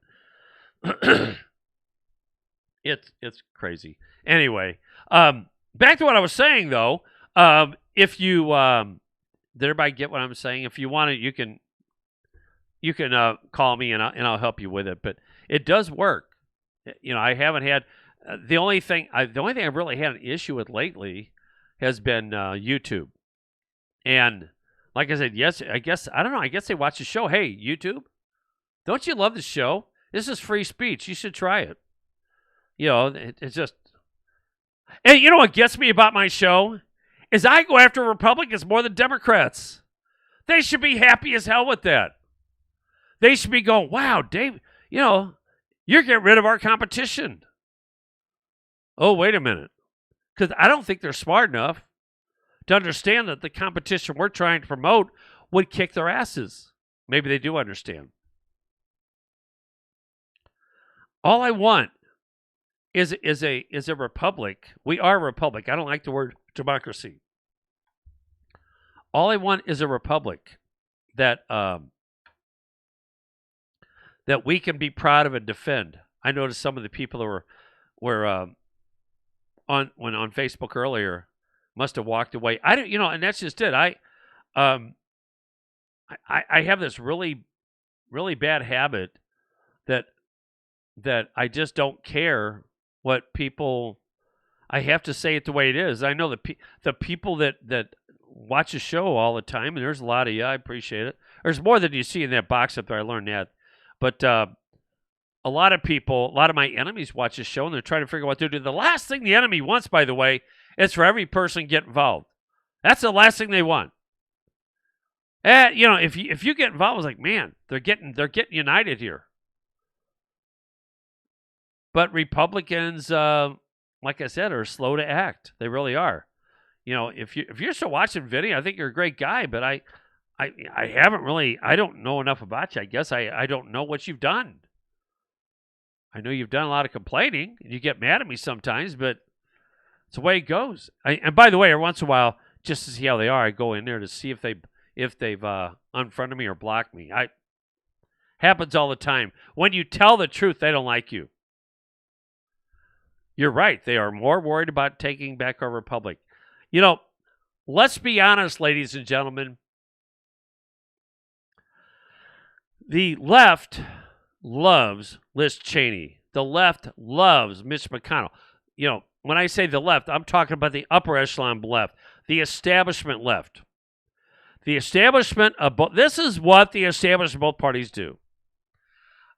It's crazy. Anyway, back to what I was saying though. If you Did everybody get what I'm saying? If you want it, you can call me and I'll help you with it. But it does work. I haven't had the only thing I've really had an issue with lately has been YouTube. And like I said, yes, I guess they watch the show. Hey, YouTube, don't you love the show? This is free speech. You should try it. It's just. And you know what gets me about my show is I go after Republicans more than Democrats. They should be happy as hell with that. They should be going, wow, Dave, you're getting rid of our competition. Oh, wait a minute. Because I don't think they're smart enough to understand that the competition we're trying to promote would kick their asses. Maybe they do understand. All I want is a republic. We are a republic. I don't like the word democracy. All I want is a republic that we can be proud of and defend. I noticed some of the people that were on Facebook earlier must have walked away. I don't, and that's just it. I have this really, really bad habit that I just don't care what people. I have to say it the way it is. I know the people that watch the show all the time, and there's a lot of you. I appreciate it. There's more than you see in that box up there. I learned that, but a lot of people, a lot of my enemies watch the show, and they're trying to figure out what to do. The last thing the enemy wants, by the way, is for every person to get involved. That's the last thing they want. And if you get involved, it's like, man, they're getting united here. But Republicans, like I said, are slow to act. They really are. If you're still watching Vinny, I think you're a great guy. But I haven't really. I don't know enough about you. I guess I don't know what you've done. I know you've done a lot of complaining, and you get mad at me sometimes, but it's the way it goes. And by the way, every once in a while, just to see how they are, I go in there to see if they've unfriended me or blocked me. Happens all the time. When you tell the truth, they don't like you. You're right. They are more worried about taking back our republic. Let's be honest, ladies and gentlemen. The left loves Liz Cheney. The left loves Mitch McConnell. When I say the left, I'm talking about the upper echelon left, the establishment left. The establishment of both. This is what the establishment of both parties do.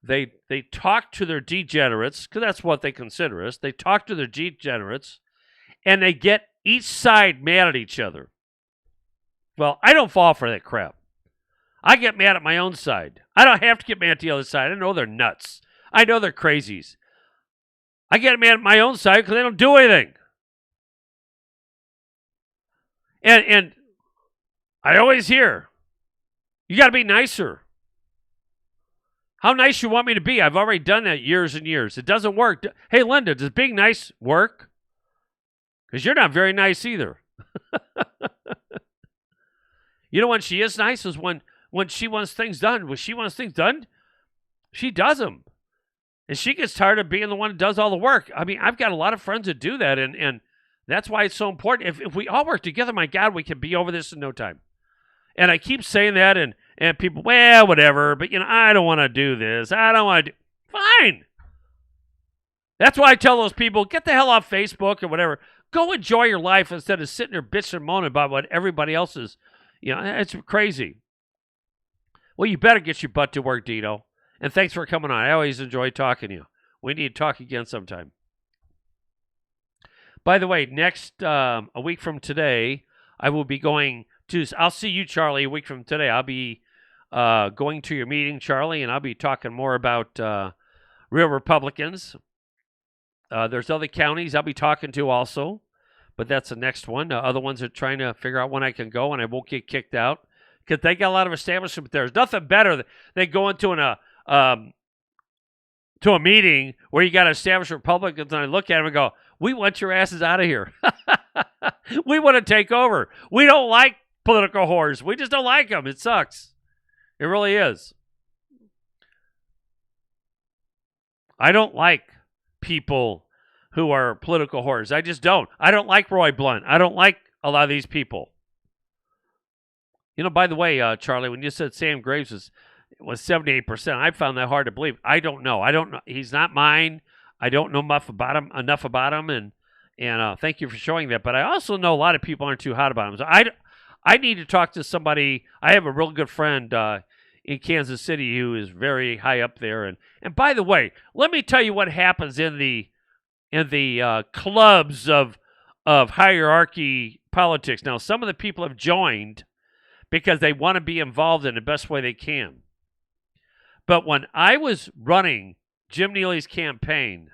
They talk to their degenerates, because that's what they consider us. They talk to their degenerates, and they get each side mad at each other. Well, I don't fall for that crap. I get mad at my own side. I don't have to get mad at the other side. I know they're nuts. I know they're crazies. I get mad at my own side because they don't do anything. And I always hear, you got to be nicer. How nice you want me to be? I've already done that years and years. It doesn't work. Hey, Linda, does being nice work? Because you're not very nice either. When she is nice is when she wants things done. When she wants things done, she does them. And she gets tired of being the one that does all the work. I mean, I've got a lot of friends that do that, and that's why it's so important. If we all work together, my God, we can be over this in no time. And I keep saying that, and people, well, whatever, but, I don't want to do this. I don't want to do... Fine. That's why I tell those people, get the hell off Facebook or whatever. Go enjoy your life instead of sitting there bitching and moaning about what everybody else is. It's crazy. Well, you better get your butt to work, Dino. And thanks for coming on. I always enjoy talking to you. We need to talk again sometime. By the way, next, a week from today, I will be going to... I'll see you, Charlie, a week from today. I'll be going to your meeting, Charlie, and I'll be talking more about real Republicans. There's other counties I'll be talking to also, but that's the next one. Other ones are trying to figure out when I can go and I won't get kicked out because they got a lot of establishment there. There's nothing better than going to a meeting where you got established Republicans and I look at them and go, we want your asses out of here. We want to take over. We don't like political whores. We just don't like them. It sucks. It really is. I don't like people who are political whores. I just don't. I don't like Roy Blunt. I don't like a lot of these people. You know, by the way, Charlie, when you said Sam Graves was 78%, I found that hard to believe. I don't know. He's not mine. I don't know enough about him, and thank you for showing that. But I also know a lot of people aren't too hot about him. So I need to talk to somebody. I have a real good friend in Kansas City who is very high up there. And by the way, let me tell you what happens in the clubs of hierarchy politics. Now, some of the people have joined because they want to be involved in the best way they can. But when I was running Jim Neely's campaign,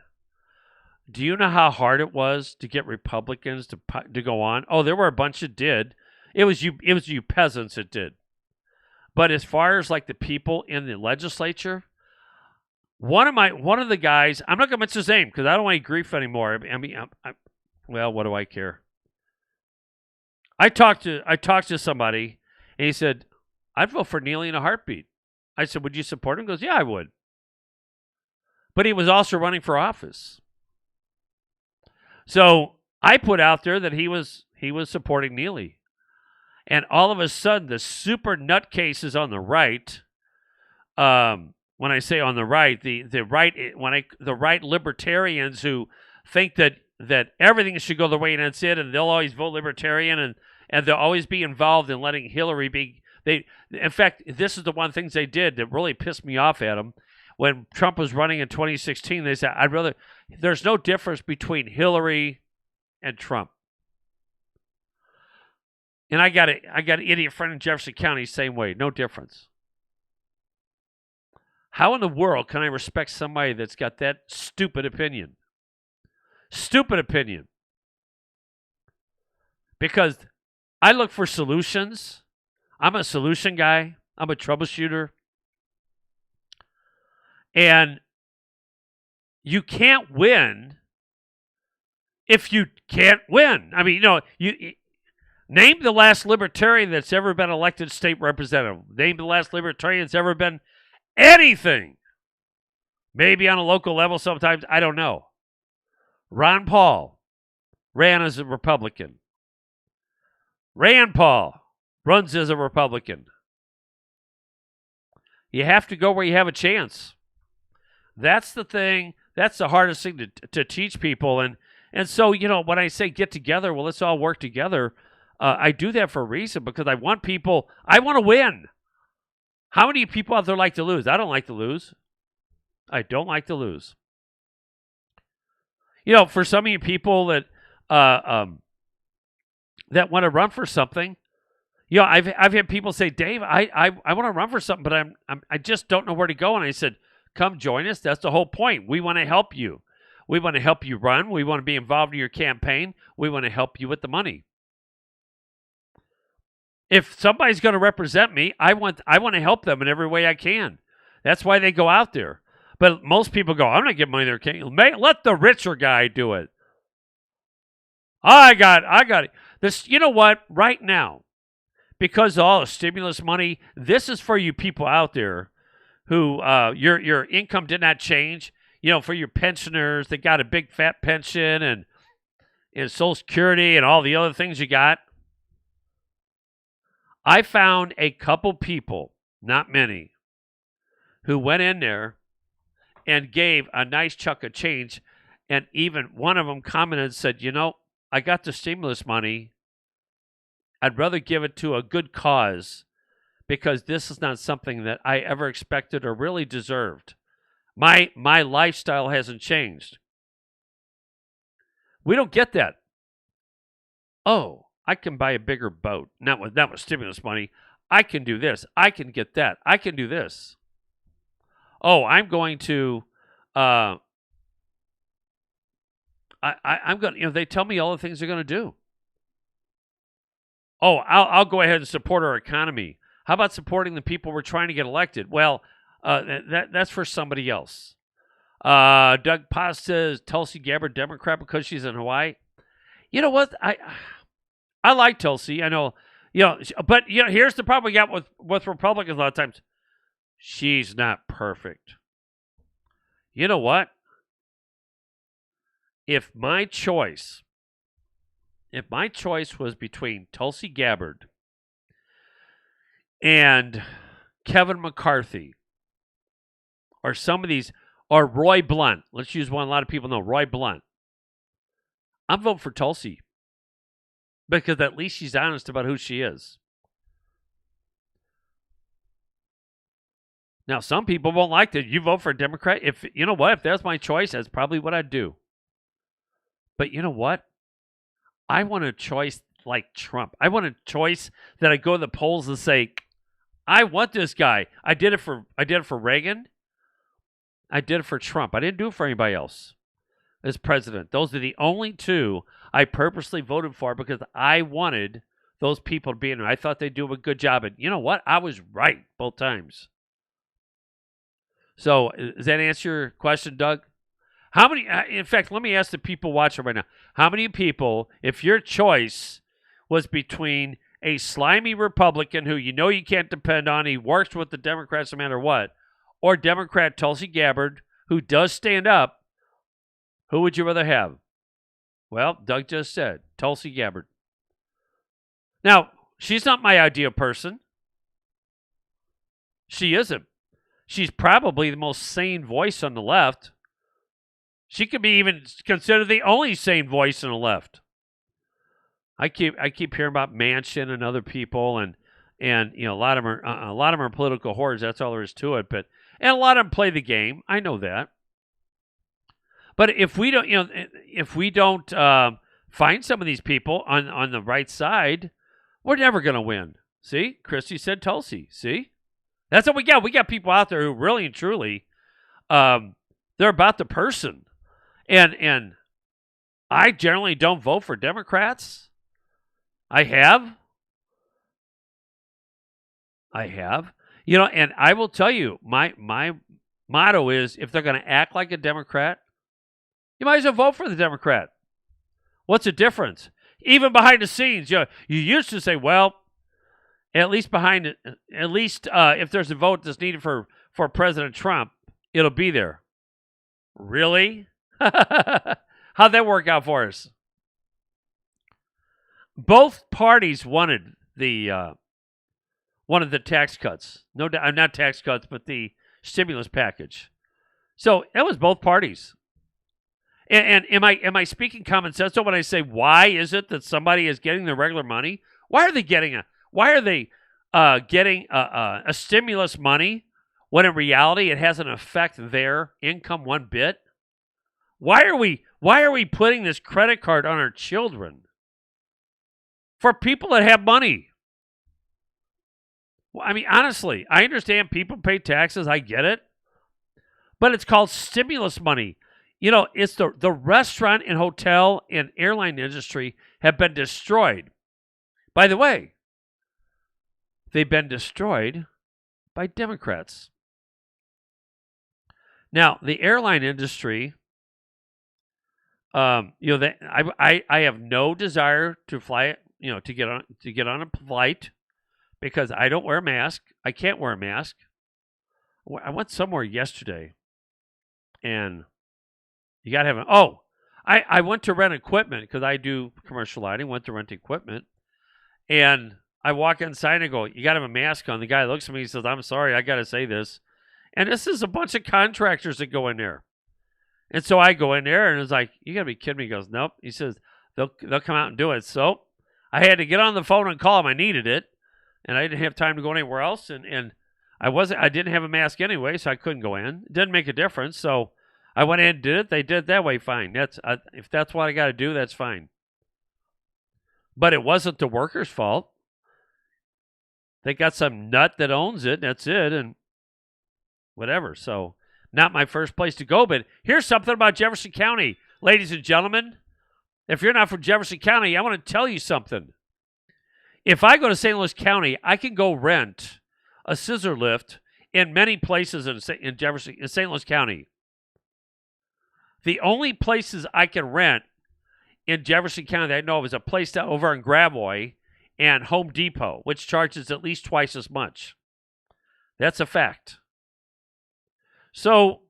do you know how hard it was to get Republicans to go on? Oh, there were a bunch that did. It was you peasants that did. But as far as like the people in the legislature, one of the guys, I'm not going to mention his name because I don't want any grief anymore. I mean, well, what do I care? I talked to somebody, and he said, "I'd vote for Neely in a heartbeat." I said, "Would you support him?" He goes, "Yeah, I would." But he was also running for office. So I put out there that he was supporting Neely. And all of a sudden, the super nutcases on the right, when I say on the right, the right libertarians who think that everything should go the way and that's it, and they'll always vote libertarian, and they'll always be involved in letting Hillary be. In fact, this is the one things they did that really pissed me off at them. When Trump was running in 2016, they said, there's no difference between Hillary and Trump. And I got an idiot friend in Jefferson County, same way, no difference. How in the world can I respect somebody that's got that stupid opinion? Stupid opinion. Because I look for solutions. I'm a solution guy. I'm a troubleshooter. And you can't win if you can't win. I mean, you name the last libertarian that's ever been elected state representative. Name the last libertarian that's ever been anything. Maybe on a local level sometimes. I don't know. Ron Paul ran as a Republican. Rand Paul runs as a Republican. You have to go where you have a chance. That's the thing. That's the hardest thing to teach people. And so, when I say get together, well, let's all work together. I do that for a reason because I want to win. How many people out there like to lose? I don't like to lose. I don't like to lose. For some of you people that that want to run for something, I've had people say, "Dave, I want to run for something, but I just don't know where to go." And I said, "Come join us. That's the whole point. We want to help you. We want to help you run. We want to be involved in your campaign. We want to help you with the money. If somebody's going to represent me, I want to help them in every way I can. That's why they go out there. But most people go, I'm not giving money to their campaign. Let the richer guy do it. I got it. This, you know what? Right now, because of all the stimulus money, this is for you people out there who your income did not change. For your pensioners that got a big fat pension and Social Security and all the other things you got. I found a couple people, not many, who went in there and gave a nice chunk of change. And even one of them commented and said, I got the stimulus money. I'd rather give it to a good cause because this is not something that I ever expected or really deserved. My lifestyle hasn't changed. We don't get that. Oh, I can buy a bigger boat. Not with stimulus money. I can do this. I can get that. I can do this. Oh, I'm going to. I'm going. They tell me all the things they're going to do. Oh, I'll go ahead and support our economy. How about supporting the people we're trying to get elected? Well, that's for somebody else. Doug Paz says Tulsi Gabbard Democrat because she's in Hawaii. You know what? I like Tulsi. I know, but here's the problem we got with Republicans a lot of times. She's not perfect. You know what? If my choice was between Tulsi Gabbard and Kevin McCarthy or some of these, or Roy Blunt. Let's use one a lot of people know, Roy Blunt. I'm voting for Tulsi because at least she's honest about who she is. Now, some people won't like that. You vote for a Democrat. If you know what, if that's my choice, that's probably what I'd do. But you know what? I want a choice like Trump. I want a choice that I go to the polls and say, I want this guy. I did it for Reagan. I did it for Trump. I didn't do it for anybody else as president. Those are the only two I purposely voted for because I wanted those people to be in there. I thought they'd do a good job. And you know what? I was right both times. So does that answer your question, Doug? How many, in fact, let me ask the people watching right now. How many people, if your choice was between a slimy Republican who you know you can't depend on, he works with the Democrats no matter what, or Democrat Tulsi Gabbard, who does stand up, who would you rather have? Well, Doug just said, Tulsi Gabbard. Now, she's not my ideal person. She isn't. She's probably the most sane voice on the left. She could be even considered the only sane voice on the left. I keep hearing about Manchin and other people, and you know a lot of them are political whores. That's all there is to it. And a lot of them play the game. I know that. But if we don't find some of these people on the right side, we're never going to win. See, Christy said Tulsi. See, that's what we got. We got people out there who really and truly, they're about the person. And I generally don't vote for Democrats. I have. You know, and I will tell you, my motto is if they're going to act like a Democrat, you might as well vote for the Democrat. What's the difference? Even behind the scenes, you used to say, well, at least if there's a vote that's needed for President Trump, it'll be there. Really? How'd that work out for us? Both parties wanted the tax cuts. No, not tax cuts, but the stimulus package. So it was both parties. And am I speaking common sense? So when I say why is it that somebody is getting their regular money? Why are they getting a stimulus money when in reality it hasn't affected their income one bit? Why are we putting this credit card on our children for people that have money? Well, I mean, honestly, I understand people pay taxes. I get it. But it's called stimulus money. You know, it's the restaurant and hotel and airline industry have been destroyed. By the way, they've been destroyed by Democrats. Now, the airline industry, I have no desire to fly, to get on a flight because I don't wear a mask. I can't wear a mask. I went somewhere yesterday, and you got to have I went to rent equipment because I do commercial lighting. Went to rent equipment, and I walk inside and I go, "You got to have a mask on." The guy looks at me. He says, "I'm sorry, I got to say this," and this is a bunch of contractors that go in there. And so I go in there, and it's like, you got to be kidding me. He goes, nope. He says, they'll come out and do it. So I had to get on the phone and call him. I needed it, and I didn't have time to go anywhere else. And I didn't have a mask anyway, so I couldn't go in. It didn't make a difference. So I went in and did it. They did it that way, fine. If that's what I got to do, that's fine. But it wasn't the workers' fault. They got some nut that owns it, that's it, and whatever. So not my first place to go, but here's something about Jefferson County. Ladies and gentlemen, if you're not from Jefferson County, I want to tell you something. If I go to St. Louis County, I can go rent a scissor lift in many places in St. Louis County. The only places I can rent in Jefferson County that I know of is a place over in Gravois and Home Depot, which charges at least twice as much. That's a fact. So,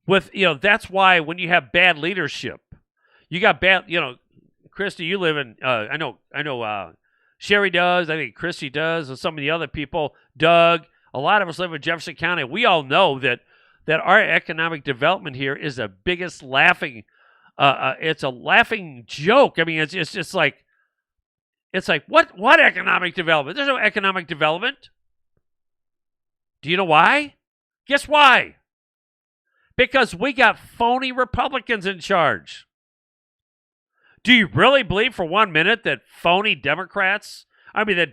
that's why when you have bad leadership, you got bad, Christy, you live in, I know, Sherry does. I think Christy does. And some of the other people, Doug. A lot of us live in Jefferson County. We all know that our economic development here is the biggest laughing. It's a laughing joke. I mean, it's just like, it's like what economic development? There's no economic development. Do you know why? Guess why? Because we got phony Republicans in charge. Do you really believe for 1 minute that that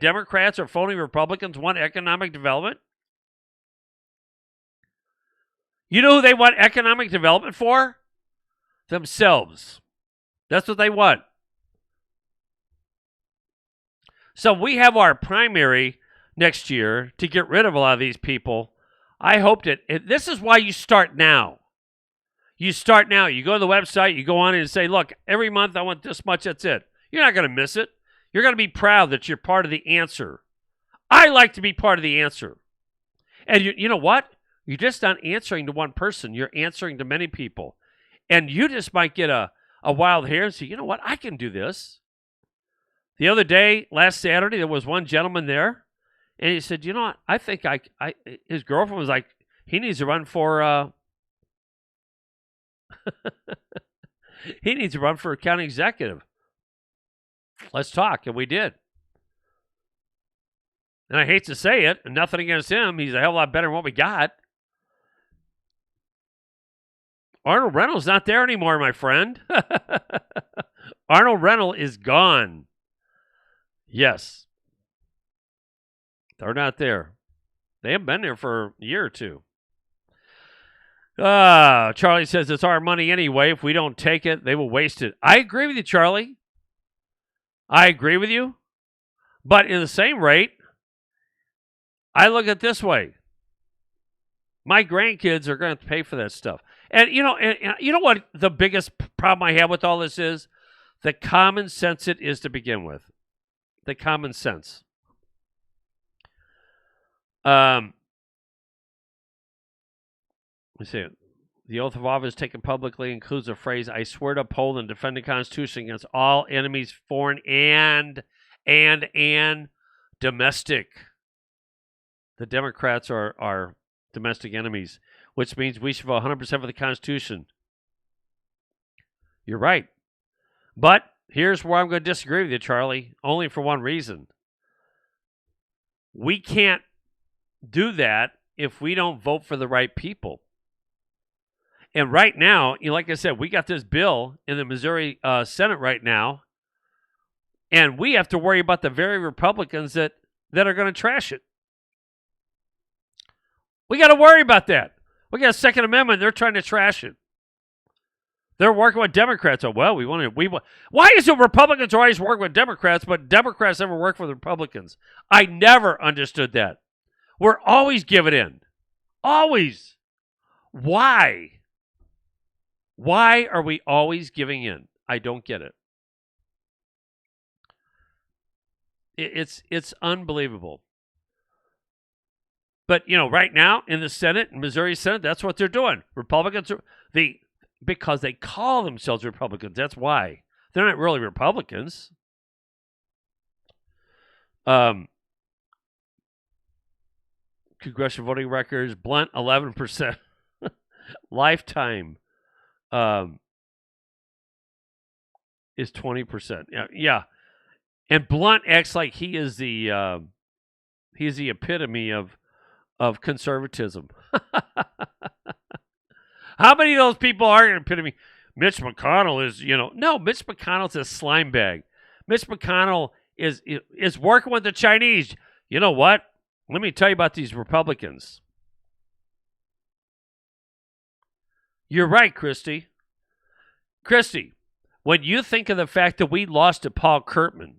Democrats or phony Republicans want economic development? You know who they want economic development for? Themselves. That's what they want. So we have our primary next year to get rid of a lot of these people. I hope that this is why you start now. You start now. You go to the website, you go on and say, look, every month I want this much, that's it. You're not going to miss it. You're going to be proud that you're part of the answer. I like to be part of the answer. And you know what? You're just not answering to one person. You're answering to many people. And you just might get a wild hair and say, you know what? I can do this. The other day, last Saturday, there was one gentleman there. And he said, you know what? I think his girlfriend was like, he needs to run for... he needs to run for a county executive. Let's talk. And we did. And I hate to say it, and nothing against him. He's a hell of a lot better than what we got. Arnold Reynolds not there anymore, my friend. Arnold Reynolds is gone. Yes. They're not there. They haven't been there for a year or two. Charlie says it's our money anyway. If we don't take it, they will waste it. I agree with you, Charlie. I agree with you. But in the same rate, I look at it this way. My grandkids are going to pay for that stuff. And you know what the biggest problem I have with all this is? The common sense it is to begin with. The common sense. Let's see. The oath of office taken publicly includes a phrase, I swear to uphold and defend the Constitution against all enemies, foreign and domestic. The Democrats are domestic enemies, which means we should vote 100% for the Constitution. You're right. But here's where I'm going to disagree with you, Charlie, only for one reason. We can't do that if we don't vote for the right people. And right now, like I said, we got this bill in the Missouri Senate right now, and we have to worry about the very Republicans that are going to trash it. We got to worry about that. We got a Second Amendment. They're trying to trash it. They're working with Democrats. Oh, well, why is it Republicans always work with Democrats, but Democrats never work with Republicans? I never understood that. We're always giving in. Always. Why? Why are we always giving in? I don't get it. It's unbelievable. But, right now in the Senate, in Missouri Senate, that's what they're doing. Republicans because they call themselves Republicans. That's why. They're not really Republicans. Congressional voting records, Blunt 11%. Lifetime is 20%. Yeah. And Blunt acts like he is the epitome of conservatism. How many of those people are an epitome? Mitch McConnell is, no, Mitch McConnell's a slime bag. Mitch McConnell is working with the Chinese. You know what? Let me tell you about these Republicans. You're right, Christy. Christy, when you think of the fact that we lost to Paul Kurtman,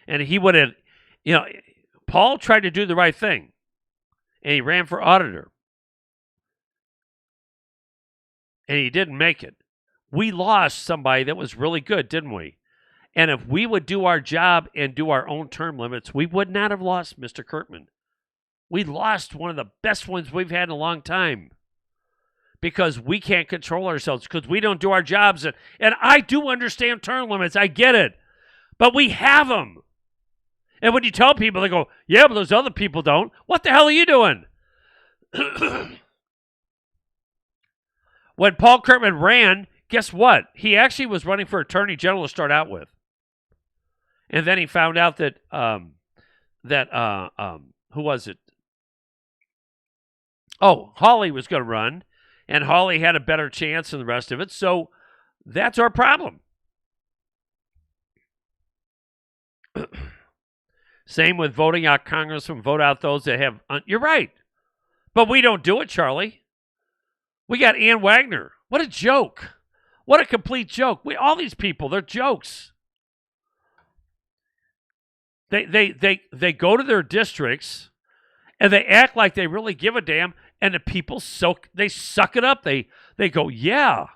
and he would have, Paul tried to do the right thing, and he ran for auditor, and he didn't make it. We lost somebody that was really good, didn't we? And if we would do our job and do our own term limits, we would not have lost Mr. Kurtman. We lost one of the best ones we've had in a long time because we can't control ourselves, because we don't do our jobs. And I do understand term limits. I get it. But we have them. And when you tell people, they go, yeah, but those other people don't. What the hell are you doing? When Paul Kurtman ran, guess what? He actually was running for Attorney General to start out with. And then he found out that, who was it? Oh, Hawley was going to run, and Hawley had a better chance than the rest of it. So that's our problem. Same with voting out congressmen, vote out those that have... you're right. But we don't do it, Charlie. We got Ann Wagner. What a joke. What a complete joke. All these people, they're jokes. They go to their districts, and they act like they really give a damn, and the people suck it up. They go, yeah.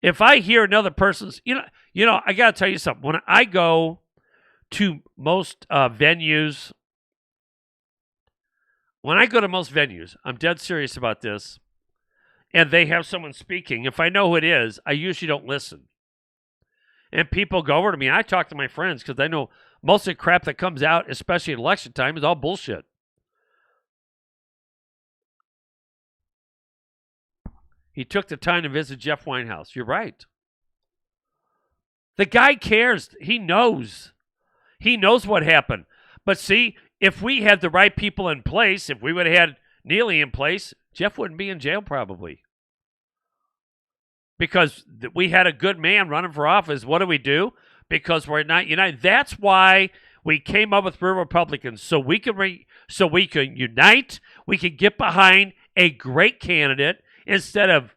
If I hear another person's... You know, I got to tell you something. When I go to most venues, I'm dead serious about this, and they have someone speaking, if I know who it is, I usually don't listen. And people go over to me, and I talk to my friends, because I know most of the crap that comes out, especially at election time, is all bullshit. He took the time to visit Jeff Winehouse. You're right. The guy cares. He knows. He knows what happened. But see, if we had the right people in place, if we would have had Neely in place, Jeff wouldn't be in jail probably. Because we had a good man running for office. What do? Because we're not united. That's why we came up with Real Republicans, so we can unite. We can get behind a great candidate instead of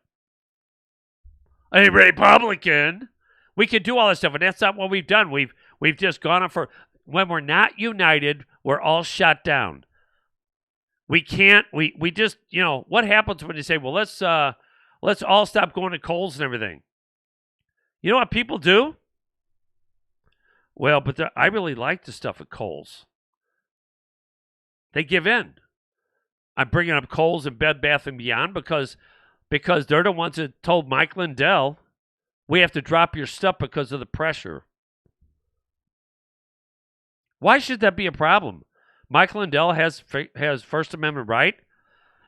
a Republican. We can do all this stuff, and that's not what we've done. We've just gone on for... When we're not united, we're all shut down. We can't... We just... You know, what happens when you say, well, let's all stop going to Kohl's and everything? You know what people do? Well, but I really like the stuff at Kohl's. They give in. I'm bringing up Kohl's and Bed Bath & Beyond because they're the ones that told Mike Lindell, we have to drop your stuff because of the pressure. Why should that be a problem? Mike Lindell has First Amendment right.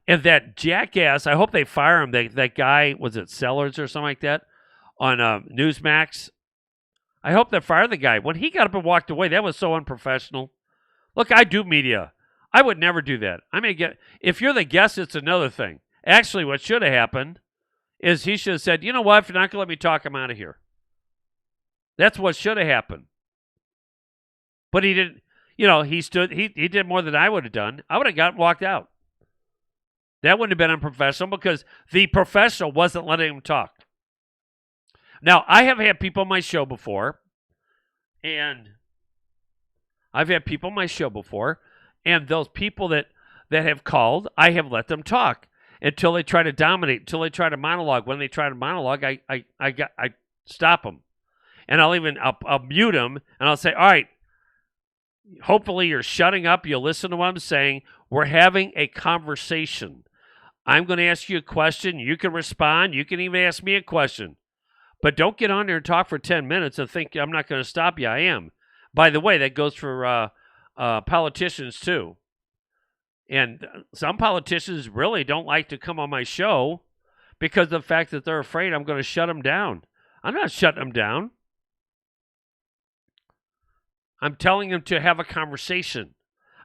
And that jackass, I hope they fire him. That guy, was it Sellers or something like that, on Newsmax? I hope they fire the guy. When he got up and walked away, that was so unprofessional. Look, I do media. I would never do that. If you're the guest, it's another thing. Actually, what should have happened is he should have said, you know what, if you're not going to let me talk, I'm out of here. That's what should have happened. But he didn't, he did more than I would have done. I would have gotten walked out. That wouldn't have been unprofessional because the professional wasn't letting him talk. Now, I have had people on my show before, and those people that have called, I have let them talk until they try to dominate, until they try to monologue. When they try to monologue, I stop them. And I'll mute them, and I'll say, all right, hopefully you're shutting up. You'll listen to what I'm saying. We're having a conversation. I'm going to ask you a question. You can respond. You can even ask me a question. But don't get on there and talk for 10 minutes and think I'm not going to stop you. I am. By the way, that goes for politicians too. And some politicians really don't like to come on my show because of the fact that they're afraid I'm going to shut them down. I'm not shutting them down. I'm telling them to have a conversation.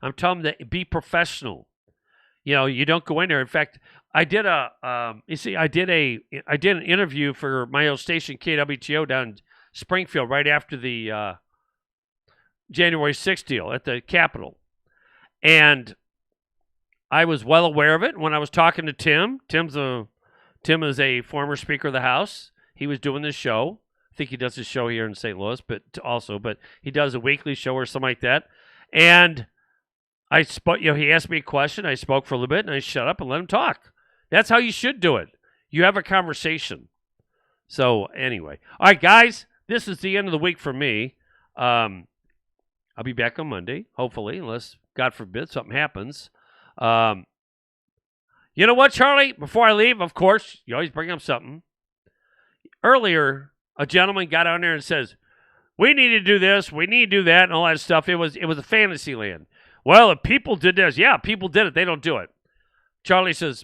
I'm telling them to be professional. You don't go in there. In fact, I did an interview for my old station KWTO down in Springfield right after the January 6th deal at the Capitol, and I was well aware of it when I was talking to Tim. Tim is a former Speaker of the House. He was doing this show. I think he does a show here in St. Louis, but he does a weekly show or something like that. And I spoke. He asked me a question. I spoke for a little bit, and I shut up and let him talk. That's how you should do it. You have a conversation. So anyway, all right, guys, this is the end of the week for me. I'll be back on Monday, hopefully, unless God forbid something happens. You know what, Charlie? Before I leave, of course, you always bring up something. Earlier, a gentleman got on there and says, we need to do this, we need to do that, and all that stuff. It was a fantasy land. Well, if people did this, yeah, people did it. They don't do it. Charlie says,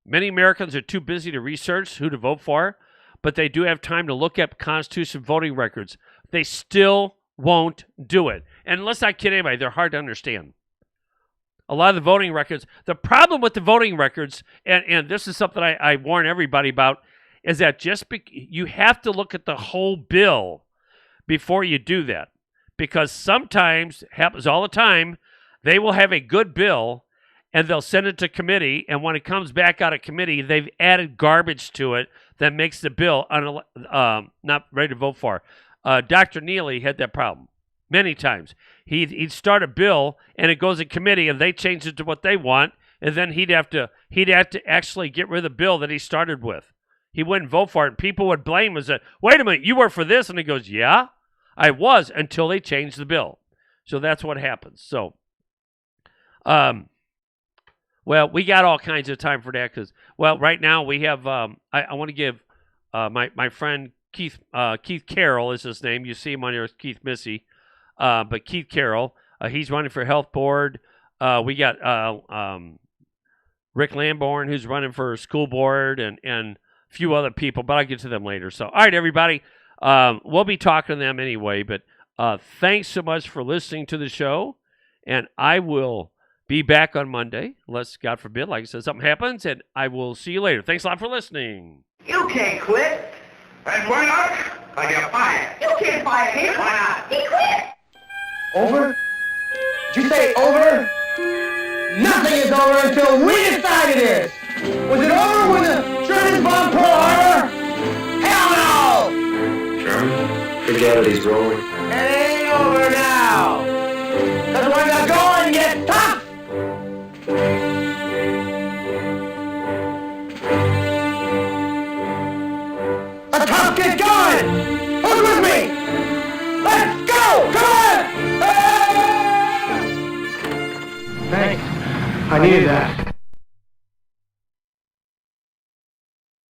many Americans are too busy to research who to vote for, but they do have time to look up Constitution voting records. They still won't do it. And let's not kid anybody, they're hard to understand. A lot of the voting records, the problem with the voting records, and this is something I warn everybody about, is that you have to look at the whole bill before you do that. Because sometimes, happens all the time, they will have a good bill and they'll send it to committee, and when it comes back out of committee, they've added garbage to it that makes the bill not ready to vote for. Dr. Neely had that problem many times. He'd start a bill, and it goes in committee, and they change it to what they want, and then he'd have to actually get rid of the bill that he started with. He wouldn't vote for it, and people would blame him and say, wait a minute, you were for this? And he goes, yeah, I was, until they changed the bill. So that's what happens. So, well, we got all kinds of time for that because, well, right now we have, I want to give my friend Keith Carroll is his name. You see him on here as Keith Missy. But Keith Carroll, he's running for health board. We got Rick Lamborn, who's running for school board, and a few other people, but I'll get to them later. So, all right, everybody, we'll be talking to them anyway, but thanks so much for listening to the show, and I will be back on Monday, unless, God forbid, like I said, something happens, and I will see you later. Thanks a lot for listening. You can't quit. And why not? I get fired. You can't fire him. Why not? He quit. Over? Did you say over? Nothing is over until we decide it is. Was it over when the Germans bombed Pearl Harbor? Hell no! German? Forget it, he's rolling. It ain't over now. Because when the going gets tough, the tough get going! Who's with me? Let's go! Come on! Thanks. I needed that.